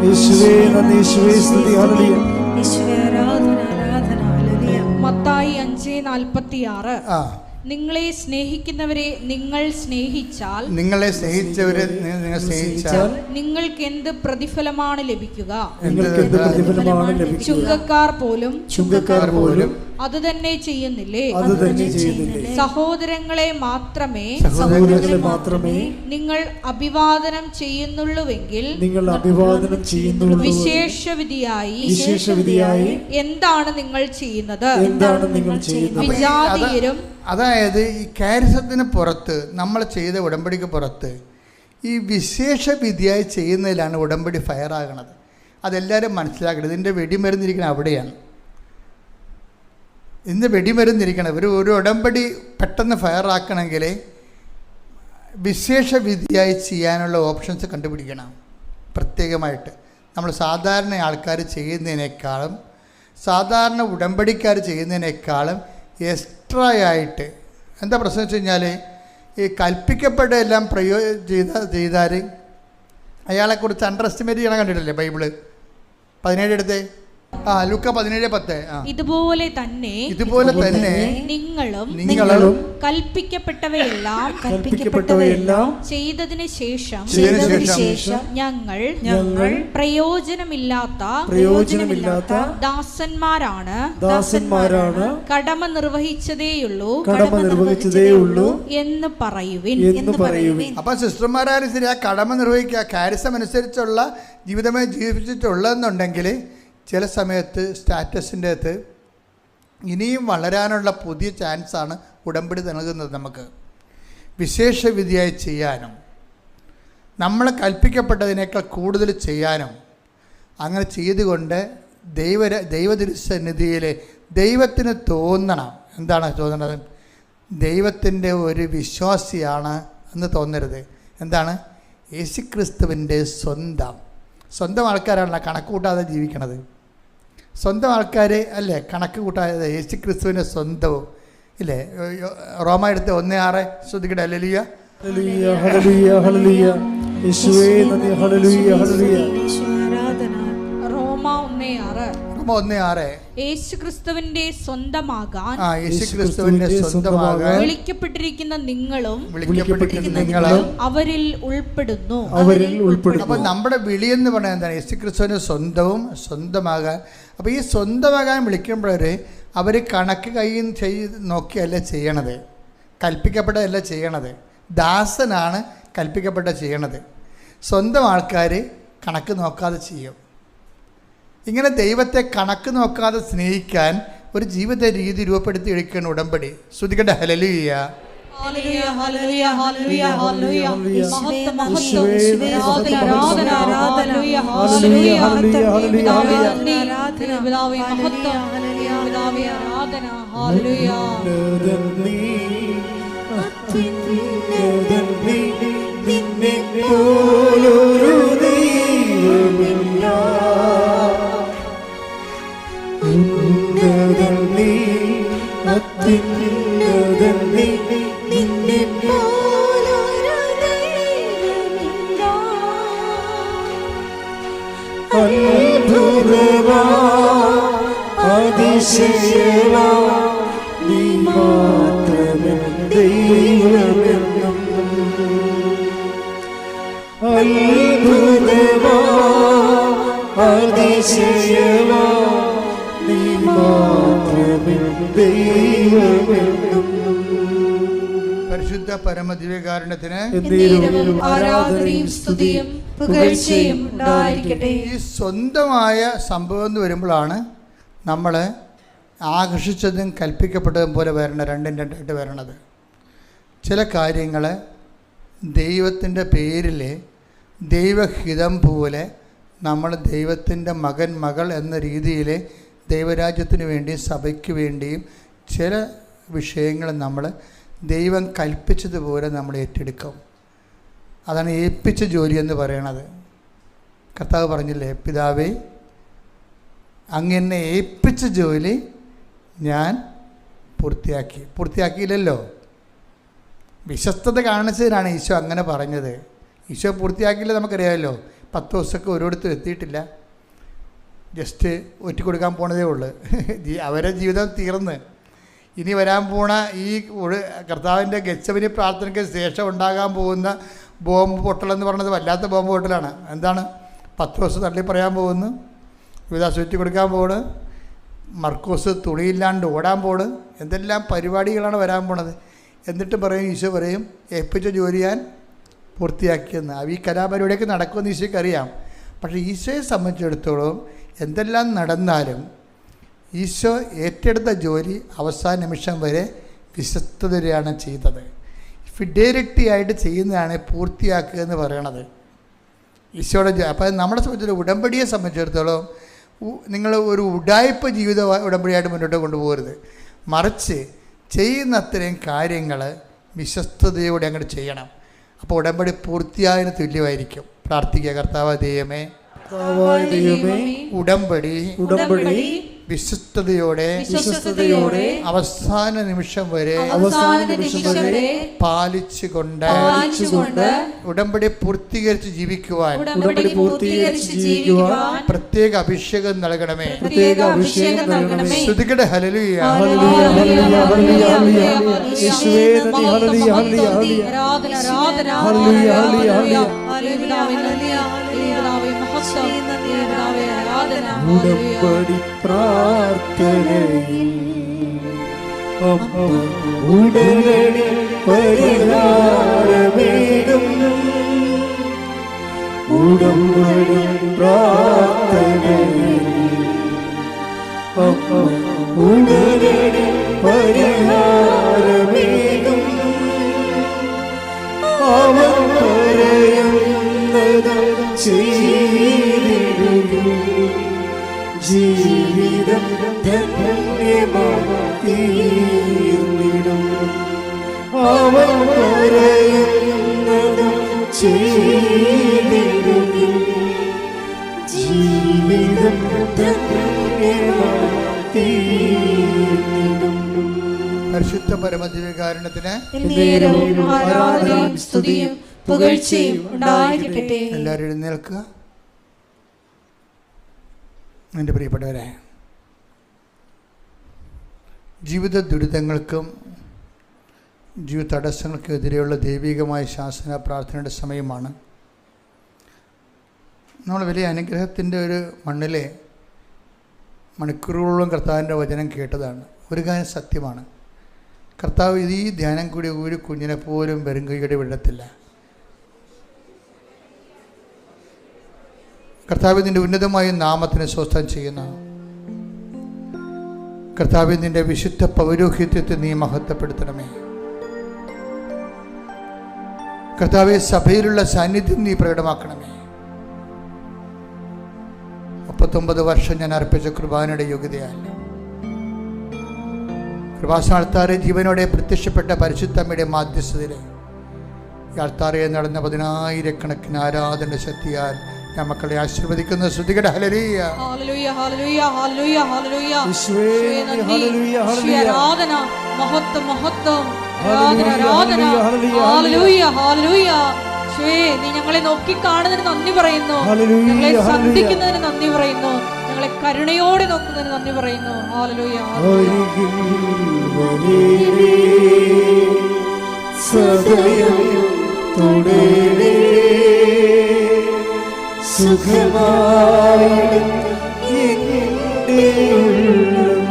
യേശുവേ നന്ദി, യേശുവേ സ്തുതി. ഹല്ലേലൂയ. യേശുവേ ആരാധന ആരാധന. ഹല്ലേലൂയ. മത്തായി 5:46 ആ, നിങ്ങളെ സ്നേഹിക്കുന്നവരെ നിങ്ങൾ സ്നേഹിച്ചാൽ നിങ്ങളെ സ്നേഹിച്ചവരെ നിങ്ങൾ സ്നേഹിച്ചാൽ നിങ്ങൾക്ക് എന്ത് പ്രതിഫലമാണ് ലഭിക്കുക? നിങ്ങൾക്ക് എന്ത് പ്രതിഫലമാണ് ലഭിക്കുക? ചുങ്കക്കാർ പോലും ചുങ്കക്കാർ പോലും അത് തന്നെ ചെയ്യുന്നില്ലേ? അത് തന്നെ ചെയ്യുന്നില്ലേ? സഹോദരങ്ങളെ മാത്രമേ സഹോദരങ്ങളെ മാത്രമേ നിങ്ങൾ അഭിവാദനം ചെയ്യുന്നുള്ളുവെങ്കിൽ നിങ്ങൾ അഭിവാദനം ചെയ്യുന്നുള്ളൂ. വിശേഷവിധിയായി എന്താണ് നിങ്ങൾ ചെയ്യുന്നത്? എന്താണ് നിങ്ങൾ ചെയ്യുന്നത്? വിജാതീയരും അതായത് ഈ കാരിസത്തിന് പുറത്ത് നമ്മൾ ചെയ്ത ഉടമ്പടിക്ക് പുറത്ത് ഈ വിശേഷ വിധിയായി ചെയ്യുന്നതിലാണ് ഉടമ്പടി ഫയറാകണത്. അതെല്ലാവരും മനസ്സിലാക്കണം. ഇതിൻ്റെ വെടിമരുന്നിരിക്കണം അവിടെയാണ്. ഇന്ന് വെടിമരുന്നിരിക്കണം. ഒരു ഉടമ്പടി പെട്ടെന്ന് ഫയറാക്കണമെങ്കിൽ വിശേഷ വിധിയായി ചെയ്യാനുള്ള ഓപ്ഷൻസ് കണ്ടുപിടിക്കണം. പ്രത്യേകമായിട്ട് നമ്മൾ സാധാരണ ആൾക്കാർ ചെയ്യുന്നതിനേക്കാളും സാധാരണ ഉടമ്പടിക്കാർ ചെയ്യുന്നതിനേക്കാളും എക്സ്ട്രാ ആയിട്ട് എന്താ പ്രശ്നം വെച്ച് കഴിഞ്ഞാൽ ഈ കൽപ്പിക്കപ്പെട്ട എല്ലാം ചെയ്താൽ അയാളെക്കുറിച്ച് അണ്ടർ എസ്റ്റിമേറ്റ് ചെയ്യണം. കണ്ടിട്ടില്ലേ ബൈബിള് 17 എടുത്തേ. ലൂക്ക 17:10. ഇതുപോലെ തന്നെ നിങ്ങളും കൽപ്പിക്കപ്പെട്ടവയെല്ലാം ചെയ്തതിന് ശേഷം ഞങ്ങൾ പ്രയോജനമില്ലാത്ത ദാസന്മാരാണ് കടമ നിർവഹിച്ചതേയുള്ളൂ എന്ന് പറയുവിൻ. അപ്പൊ സിസ്റ്റർമാരും ശരി, ആ കടമ നിർവഹിക്കുക, കാരിസം അനുസരിച്ചുള്ള ജീവിതമേ ജീവിച്ചിട്ടുള്ളതെന്നുണ്ടെങ്കിൽ ചില സമയത്ത് സ്റ്റാറ്റസിൻ്റെ അകത്ത് ഇനിയും വളരാനുള്ള പുതിയ ചാൻസാണ് ഉടമ്പടി നൽകുന്നത്. നമുക്ക് വിശേഷ വിധിയായി ചെയ്യാനും നമ്മൾ കൽപ്പിക്കപ്പെട്ടതിനേക്കാൾ കൂടുതൽ ചെയ്യാനും അങ്ങനെ ചെയ്തുകൊണ്ട് ദൈവതിരുസന്നിധിയിൽ ദൈവത്തിന് തോന്നണം. എന്താണ് തോന്നണത്? ദൈവത്തിൻ്റെ ഒരു വിശ്വാസിയാണ് എന്ന് തോന്നരുത്. എന്താണ്? യേശുക്രിസ്തുവിൻ്റെ സ്വന്തം ആൾക്കാരാണല്ലോ കണക്ക് കൂട്ടാതെ ജീവിക്കണത്. സ്വന്തം ആൾക്കാർ അല്ലേ കണക്ക് കൂട്ടാതെ യേശുക്രിസ്തുവിൻ്റെ സ്വന്തവും ഇല്ലേ? റോമ എടുത്ത് 1:6 ശ്രുതിക്കട്ടെ. ഹല്ലേലൂയ ഹല്ലേലൂയ ഹല്ലേലൂയ ഹല്ലേലൂയ. യേശുവേ നന്ദി. ഹല്ലേലൂയ ഹല്ലേലൂയ. റോമ 1:6 യേശുക്രിസ്തുവിന്റെ സ്വന്തമാകാൻ വിളിക്കപ്പെട്ടിരിക്കുന്ന നിങ്ങളും അവരിൽ ഉൾപ്പെടുന്നു. അപ്പൊ നമ്മുടെ വിളി എന്ന് പറഞ്ഞാൽ എന്താണ്? യേശുക്രിസ്തുവിന്റെ സ്വന്തമാകാൻ. അപ്പൊ ഈ സ്വന്തമാകാൻ വിളിക്കുമ്പോഴേ അവർ കണക്ക് കയ്യിൽ ചെയ്ത് നോക്കിയല്ല ചെയ്യണത്, കൽപ്പിക്കപ്പെട്ടതല്ല ചെയ്യണത്. ദാസനാണ് കൽപ്പിക്കപ്പെട്ട ചെയ്യണത്. സ്വന്തം ആൾക്കാർ കണക്ക് നോക്കാതെ ചെയ്യും. ഇങ്ങനെ ദൈവത്തെ കണക്ക് നോക്കാതെ സ്നേഹിക്കാൻ ഒരു ജീവിത രീതി രൂപപ്പെടുത്തി എടുക്കുകയാണ് ഉടമ്പടി. ശ്രുതികട്ടെ. ഹല്ലേലൂയ ഹല്ലേലൂയ ഹല്ലേലൂയ ഹല്ലേലൂയ ഹല്ലേലൂയ. മഹത്വം മഹത്വം ആരാധന ആരാധന ഹല്ലേലൂയ ഹല്ലേലൂയ ആരാധന പിതാവേ മഹത്വം പിതാവേ ആരാധന ഹല്ലേലൂയ. അതിശയവാ നീ മാത്രമേ ദൈവമെന്നും. അത്ഭുതമാ അതിശയവാ നീ മാത്രമേ ദൈവമെന്നും. പരിശുദ്ധ പരമദിവ്യകാരുണ്യത്തിന് ആരാധനയും സ്തുതിയും പുകഴ്ചയും ഉണ്ടായിരിക്കട്ടെ. ഈ സ്വന്തമായ സംഭവം എന്ന് വരുമ്പോഴാണ് നമ്മൾ ആകർഷിച്ചതും കൽപ്പിക്കപ്പെട്ടതും പോലെ രണ്ടായിട്ട് വരണത്. ചില കാര്യങ്ങൾ ദൈവത്തിൻ്റെ പേരിൽ ദൈവഹിതം പോലെ നമ്മൾ ദൈവത്തിൻ്റെ മകൾ എന്ന രീതിയിൽ ദൈവരാജ്യത്തിന് വേണ്ടി സഭയ്ക്ക് വേണ്ടിയും ചില വിഷയങ്ങൾ നമ്മൾ ദൈവം കൽപ്പിച്ചതുപോലെ നമ്മൾ ഏറ്റെടുക്കും. അതാണ് ഏൽപ്പിച്ച ജോലി എന്ന് പറയണത്. കർത്താവ് പറഞ്ഞില്ലേ, പിതാവേ അങ്ങനെ ഏൽപ്പിച്ച ജോലി ഞാൻ പൂർത്തിയാക്കിയില്ലല്ലോ. വിശ്വസ്തത കാണിച്ചതിനാണ് ഈശോ അങ്ങനെ പറഞ്ഞത്. ഈശോ പൂർത്തിയാക്കിയില്ല, നമുക്കറിയാമല്ലോ. 10 ദിവസമൊക്കെ ഓരോരുത്തർ എത്തിയിട്ടില്ല, ജസ്റ്റ് ഒറ്റ കൊടുക്കാൻ പോണതേ ഉള്ളൂ. അവരുടെ ജീവിതം തീർന്ന് ഇനി വരാൻ പോണ ഈ കർത്താവിൻ്റെ ഗെത്സമനി പ്രാർത്ഥനയ്ക്ക് ശേഷം ഉണ്ടാകാൻ പോകുന്ന ബോംബ് പൊട്ടലെന്ന് പറയുന്നത് വല്ലാത്ത ബോംബ് പൊട്ടലാണ്. എന്താണ്? 10 ദിവസം തള്ളി പറയാൻ പോകുന്നു, യുവദാസ് ഒറ്റ കൊടുക്കാൻ പോണ്, മർക്കോസ് തുണിയില്ലാണ്ട് ഓടാൻ പോണ്, എന്തെല്ലാം പരിപാടികളാണ് വരാൻ പോണത്. എന്നിട്ട് പറയും, ഈശോ പറയും ഏൽപ്പിച്ച ജോലി ഞാൻ പൂർത്തിയാക്കിയെന്ന്. ഈ കലാപരിപാടിയൊക്കെ നടക്കുമെന്ന് ഈശോയ്ക്ക് അറിയാം. പക്ഷേ ഈശോയെ സംബന്ധിച്ചിടത്തോളം എന്തെല്ലാം നടന്നാലും ഈശോ ഏറ്റെടുത്ത ജോലി അവസാന നിമിഷം വരെ വിശ്വസ്തതയാണ് ചെയ്തത്. ഫിഡേലിറ്റി ആയിട്ട് ചെയ്യുന്നതാണ് പൂർത്തിയാക്കുക എന്ന് പറയണത് ഈശോയുടെ. അപ്പം നമ്മളെ സംബന്ധിച്ചിടത്തോളം ഉടമ്പടിയെ സംബന്ധിച്ചിടത്തോളം നിങ്ങൾ ഒരു ഉഡായിപ്പ് ജീവിത ഉടമ്പടിയായിട്ട് മുന്നോട്ട് കൊണ്ടുപോകരുത്. മറിച്ച് ചെയ്യുന്നത്രയും കാര്യങ്ങൾ വിശ്വസ്തയോടെ അങ്ങോട്ട് ചെയ്യണം. അപ്പോൾ ഉടമ്പടി പൂർത്തിയായതിന് തുല്യമായിരിക്കും. പ്രാർത്ഥിക്കുക. കർത്താവായ ദൈവമേ, ഉടമ്പടി വിശ്വസ്തയോടെ അവസാന നിമിഷം വരെ പാലിച്ചുകൊണ്ട് ഉടമ്പടി പൂർത്തീകരിച്ച് ജീവിക്കുവാൻ പ്രത്യേക അഭിഷേകം നൽകണമേ. ശ്രുതികടെ ഹല്ലേലൂയ. ഉടമ്പടി പ്രാർത്ഥനയിൽ ഉടനടി പരിഹാരമേകും. ഉടമ്പടി പ്രാർത്ഥനയിൽ ഉടനടി പരിഹാരമേകും. അവൻ പറയുന്നത് ചെയ്തിടും. ജീവിതം ധന്യമായിത്തീർന്നിടും. അവൻ പറയുന്നത് ചെയ്തിടും. ജീവിതം ധന്യമായിത്തീർന്നിടും. പരിശുദ്ധ പരമദിവ്യകാരുണ്യത്തിന് ആരാധനയും സ്തുതിയും പുകഴ്ചയും ഉണ്ടായിരിക്കട്ടെ. എല്ലാവരും എഴുന്നേൽക്കുക. എൻ്റെ പ്രിയപ്പെട്ടവരെ, ജീവിത ദുരിതങ്ങൾക്കും ജീവിത തടസ്സങ്ങൾക്കും എതിരെയുള്ള ദൈവികമായ ശാസന പ്രാർത്ഥനയുടെ സമയമാണ്. നമ്മൾ വലിയ അനുഗ്രഹത്തിൻ്റെ ഒരു മണ്ണിലെ മണിക്കൂറുകളോളം കർത്താവിൻ്റെ വചനം കേട്ടതാണ്. ഒരു കാര്യം സത്യമാണ്, കർത്താവ് ഈ ധ്യാനം കൂടി ഒരു കുഞ്ഞിനെ പോലും വെറും കൈയോടെ വിടത്തില്ല. കർത്താവ് നിൻ്റെ ഉന്നതമായ നാമത്തിന് സ്വസ്ഥം ചെയ്യുന്ന കർത്താവ്, നിൻ്റെ വിശുദ്ധ പൗരോഹിത്യത്തെ നീ മഹത്വപ്പെടുത്തണമേ. കർത്താവെ, സഭയിലുള്ള സാന്നിധ്യം നീ പ്രകടമാക്കണമേ. 39 വർഷം ഞാൻ അർപ്പിച്ച കുർബാനയുടെ യോഗ്യതയാൽ കൃപാസ്ഥാനത്താറെ ജീവനോടെ പ്രത്യക്ഷപ്പെട്ട പരിശുദ്ധമ്മയുടെ മാധ്യസ്ഥതയിൽ ഈ ആൾത്താറെ നടന്ന 10,000 ആരാധന ശക്തിയാൽ ഞാൻ മക്കളെ ആശീർവദിക്കുന്ന ശ്രുതികട ഹല്ലേലൂയ. ഹല്ലേലൂയ ഹല്ലേലൂയ ഹല്ലേലൂയ ഹല്ലേലൂയ. ആരാധന, മഹത്വം മഹത്വം, ആരാധന ആരാധന. ഹല്ലേലൂയ ഹല്ലേലൂയ. യേശുവേ, നീ ഞങ്ങളെ നോക്കി കാണുന്നതിന് നന്ദി പറയുന്നു, ഞങ്ങളെ സന്ധിക്കുന്നതിന് നന്ദി പറയുന്നു, ഞങ്ങളെ കരുണയോടെ നോക്കുന്നതിന് നന്ദി പറയുന്നു. ഹല്ലേലൂയ. സുഖമായി എൻ്റെ ഉള്ളം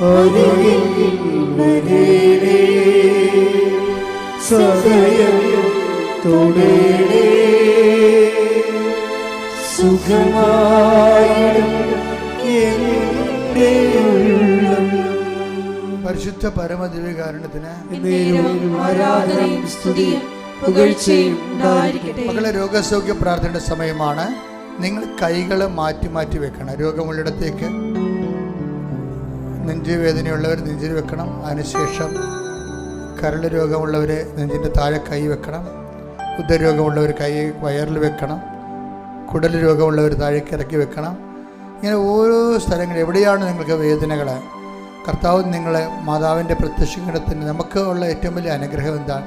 അരികിൽ വരേണേ, സദയം തൊടേണേ. സുഖമായി എൻ്റെ ഉള്ളം. പരിശുദ്ധ പരമദിവ്യകാരുണ്യത്തിന് ആരാധനയും സ്തുതിയും പുകഴ്ചയും ഉണ്ടായിരിക്കട്ടെ. മക്കളെ, രോഗസൗഖ്യ പ്രാർത്ഥനയുടെ സമയമാണ്. നിങ്ങൾ കൈകൾ മാറ്റി മാറ്റി വെക്കണം. രോഗമുള്ളിടത്തേക്ക് നെഞ്ചുവേദനയുള്ളവർ നെഞ്ചിൽ വെക്കണം. അതിനുശേഷം കരൾ രോഗമുള്ളവർ നെഞ്ചിൻ്റെ താഴെ കൈ വെക്കണം. ഉദരരോഗമുള്ളവർ കൈ വയറിൽ വെക്കണം. കുടൽ രോഗമുള്ളവർ താഴേക്ക് ഇറക്കി വെക്കണം. ഇങ്ങനെ ഓരോ സ്ഥലങ്ങൾ എവിടെയാണ് നിങ്ങൾക്ക് വേദനകൾ കർത്താവ് നിങ്ങളെ മാതാവിൻ്റെ പ്രത്യക്ഷീകരണത്തിന് നമുക്ക് ഉള്ള ഏറ്റവും വലിയ അനുഗ്രഹം എന്താണ്?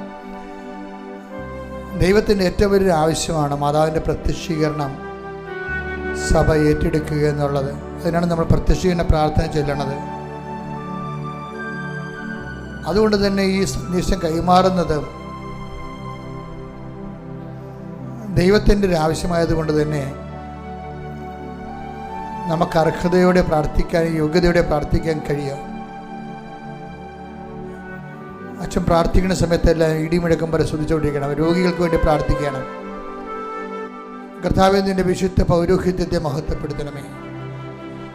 ദൈവത്തിൻ്റെ ഏറ്റവും വലിയൊരു ആവശ്യമാണ് മാതാവിൻ്റെ പ്രത്യക്ഷീകരണം സഭ ഏറ്റെടുക്കുക എന്നുള്ളത്. അതിനാണ് നമ്മൾ പ്രത്യക്ഷീകരണ പ്രാർത്ഥന ചൊല്ലണത്. അതുകൊണ്ട് തന്നെ ഈ സന്ദേശം കൈമാറുന്നത് ദൈവത്തിൻ്റെ ഒരു ആവശ്യമായതുകൊണ്ട് തന്നെ നമുക്ക് അർഹതയോടെ പ്രാർത്ഥിക്കാൻ, യോഗ്യതയോടെ പ്രാർത്ഥിക്കാൻ കഴിയും. അച്ഛൻ പ്രാർത്ഥിക്കുന്ന സമയത്തെല്ലാം ഇടിമുഴക്കം പോലെ ശ്രദ്ധിച്ചുകൊണ്ടിരിക്കണം. രോഗികൾക്ക് വേണ്ടി പ്രാർത്ഥിക്കണം. കർത്താവേ, നിന്റെ വിശുദ്ധ പൗരോഹിത്യത്തെ മഹത്വപ്പെടുത്തണമേ.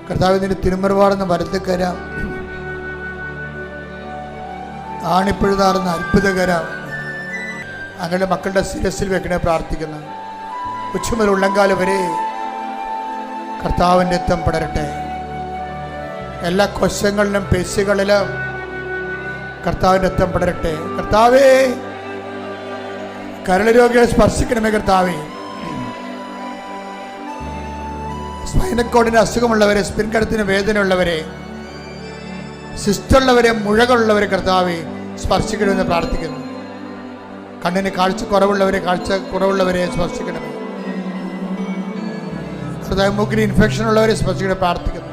കർത്താവേ, നിന്റെ തിരുമറുപാടുന്ന വലത്തുകര, ആണിപ്പഴുതാറുന്ന അത്ഭുതകര അങ്ങനെ മക്കളുടെ ശിരസിൽ വെക്കണേ പ്രാർത്ഥിക്കുന്നു. ഉച്ചമുതൽ ഉള്ളങ്കാല വരെ കർത്താവിൻ്റെ രക്തം പടരട്ടെ. എല്ലാ കൊശങ്ങളിലും പേശികളിലും കർത്താവിൻ്റെ രക്തം പടരട്ടെ. കർത്താവേ, കരൾ രോഗികളെ സ്പർശിക്കണമേ. കർത്താവേ, സ്പൈനക്കോഡിന് അസുഖമുള്ളവരെ, സ്പിൻകടത്തിന് വേദനയുള്ളവരെ, സിസ്റ്റുള്ളവരെ, മുഴകളുള്ളവരെ കർത്താവേ സ്പർശിക്കണമെന്ന് പ്രാർത്ഥിക്കുന്നു. കണ്ണിന് കാഴ്ച കുറവുള്ളവരെ സ്പർശിക്കണമേ. കർത്താവ്, മൂക്കിന് ഇൻഫെക്ഷൻ ഉള്ളവരെ സ്പർശിക്കണേ പ്രാർത്ഥിക്കുന്നു.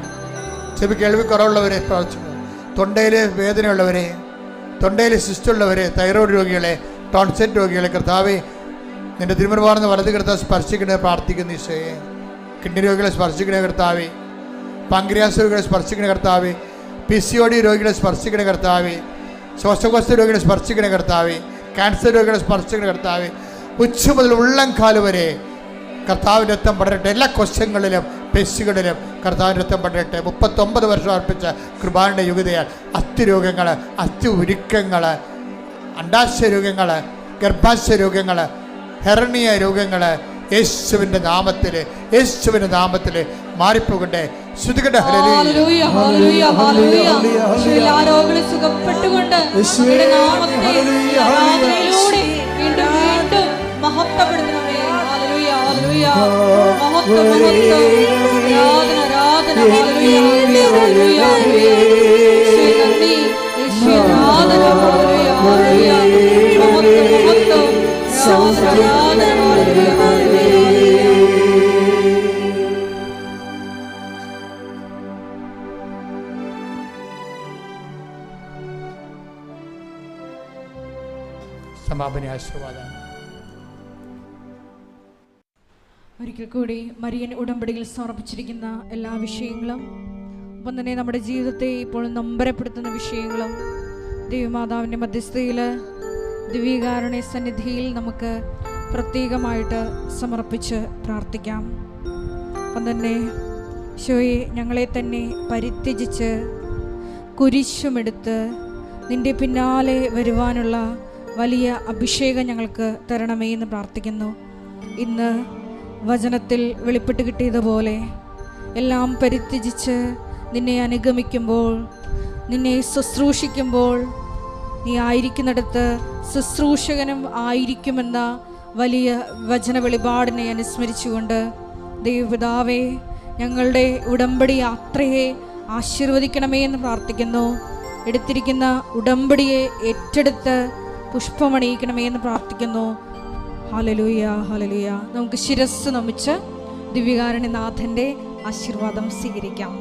ചെവി കേൾവി കുറവുള്ളവരെ പ്രാർത്ഥിക്കുന്നു. തൊണ്ടയിൽ വേദനയുള്ളവരെ, തൊണ്ടയിൽ സിസ്റ്റുള്ളവരെ, തൈറോയ്ഡ് രോഗികളെ, ടോൺസെറ്റ് രോഗികളെ കർത്താവേ നിന്റെ തിരുമറുപാടുന്ന വലത് കർത്താവ് സ്പർശിക്കണേ പ്രാർത്ഥിക്കുന്നു. ഈശോയെ, കിഡ്നി രോഗികളെ സ്പർശിക്കണേ കർത്താവേ. പാങ്ക്രിയാസ് രോഗികളെ സ്പർശിക്കണേ കർത്താവേ. PCOD രോഗികളെ സ്പർശിക്കണേ കർത്താവേ. ശ്വാസകോശ രോഗികളെ സ്പർശിക്കണേ കർത്താവേ. ക്യാൻസർ രോഗികളെ സ്പർശിക്കണേ കർത്താവേ. ഉച്ച മുതൽ ഉള്ളംകാല് വരെ കർത്താവിൻ്റെ രക്തം പടരട്ടെ. എല്ലാ കൊശങ്ങളിലും പേശികളിലും കർത്താവിൻ്റെ രക്തം പടരട്ടെ. 39 വർഷം അർപ്പിച്ച കൃപാന്റെ യുഗതയാൽ അസ്ഥിരോഗങ്ങൾ, അസ്ഥി ഉരുക്കങ്ങൾ, അണ്ടാശയ രോഗങ്ങൾ, ഗർഭാശയ രോഗങ്ങൾ, ഹെർണിയ രോഗങ്ങൾ യേശുവിൻ്റെ നാമത്തിൽ മാറിപ്പോകട്ടെ. ശ്രുതികട്ടെ. ഹല്ലേലൂയ, ഹല്ലേലൂയ, ഹല്ലേലൂയ. എല്ലാ രോഗങ്ങളും സുഖപ്പെട്ടുകൊണ്ട് അങ്ങയുടെ നാമത്തെ ആരാധനയിലൂടെ വീണ്ടും വീണ്ടും മഹത്വപ്പെടുത്തണമേ. ഹല്ലേലൂയ, ഹല്ലേലൂയ. മഹത്വം, മഹത്വം, ആരാധന, ആരാധന. ഹല്ലേലൂയ, ഹല്ലേലൂയ, ഹല്ലേലൂയ. യേശുവേ നന്ദി, യേശുവേ ആരാധന. ഹല്ലേലൂയ, ഹല്ലേലൂയ. മഹത്വം, മഹത്വം, ആരാധന, ഹല്ലേലൂയ, ഹല്ലേലൂയ. സമാപന ആശീർവാദം. ഒരിക്കൽ കൂടി മരിയൻ ഉടമ്പടിയിൽ സമർപ്പിച്ചിരിക്കുന്ന എല്ലാ വിഷയങ്ങളും, ഒപ്പം തന്നെ നമ്മുടെ ജീവിതത്തെ ഇപ്പോൾ നൊമ്പരപ്പെടുത്തുന്ന വിഷയങ്ങളും ദൈവമാതാവിൻ്റെ മധ്യസ്ഥതയിൽ ദിവ്യകാരുണ്യ സന്നിധിയിൽ നമുക്ക് പ്രത്യേകമായിട്ട് സമർപ്പിച്ച് പ്രാർത്ഥിക്കാം. അപ്പം തന്നെ ഈശോയെ, ഞങ്ങളെ തന്നെ പരിത്യജിച്ച് കുരിശുമെടുത്ത് നിൻ്റെ പിന്നാലെ വരുവാനുള്ള വലിയ അഭിഷേകം ഞങ്ങൾക്ക് തരണമേ എന്ന് പ്രാർത്ഥിക്കുന്നു. ഇന്ന് വചനത്തിൽ വെളിപ്പെട്ട് കിട്ടിയതുപോലെ എല്ലാം പരിത്യജിച്ച് നിന്നെ അനുഗമിക്കുമ്പോൾ, നിന്നെ ശുശ്രൂഷിക്കുമ്പോൾ, നീ ആയിരിക്കുന്നിടത്ത് ശുശ്രൂഷകനും ആയിരിക്കുമെന്ന വലിയ വചന വെളിപാടിനെ അനുസ്മരിച്ചുകൊണ്ട് ദൈവപിതാവേ, ഞങ്ങളുടെ ഉടമ്പടി യാത്രയെ ആശീർവദിക്കണമേ എന്ന് പ്രാർത്ഥിക്കുന്നു. എടുത്തിരിക്കുന്ന ഉടമ്പടിയെ ഏറ്റെടുത്ത് പുഷ്പമണിയിക്കണമേ എന്ന് പ്രാർത്ഥിക്കുന്നു. Hallelujah, hallelujah. നമുക്ക് ശിരസ്സ് നമിച്ച് ദിവ്യകാരുണ്യനാഥൻ്റെ ആശീർവാദം സ്വീകരിക്കാം.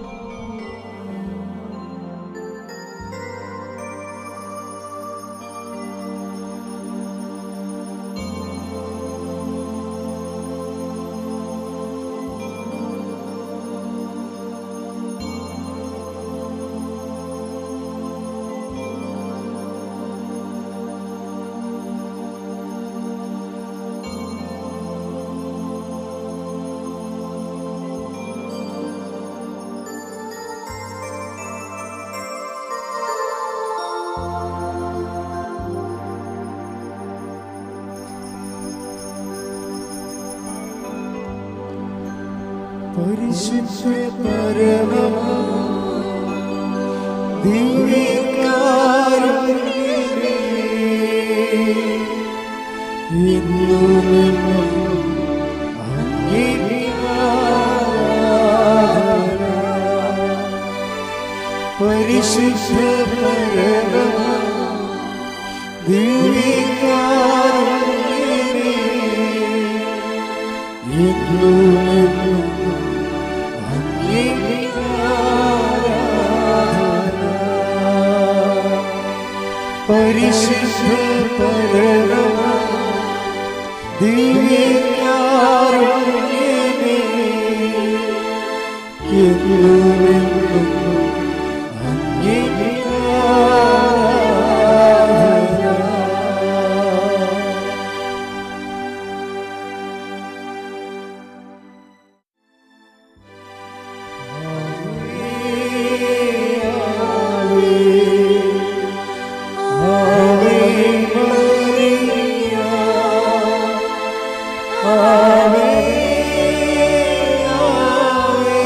പരിശുദ്ധ പരമ ദിവ്യകാരുണ്യമേ, എന്നുമെന്നും അങ്ങേക്ക് ആരാധന. പരിശുദ്ധ ദിവ്യകാരുണ്യമേ, എന്നുമെന്നും അങ്ങേക്കാരാധന. പരിശുദ്ധ പരമ ദിവ്യകാരുണ്യമേ, എന്നുമെന്നും അങ്ങേക്കാരാധന. ആവേ മറിയ, ആവേ ആവേ ആവേ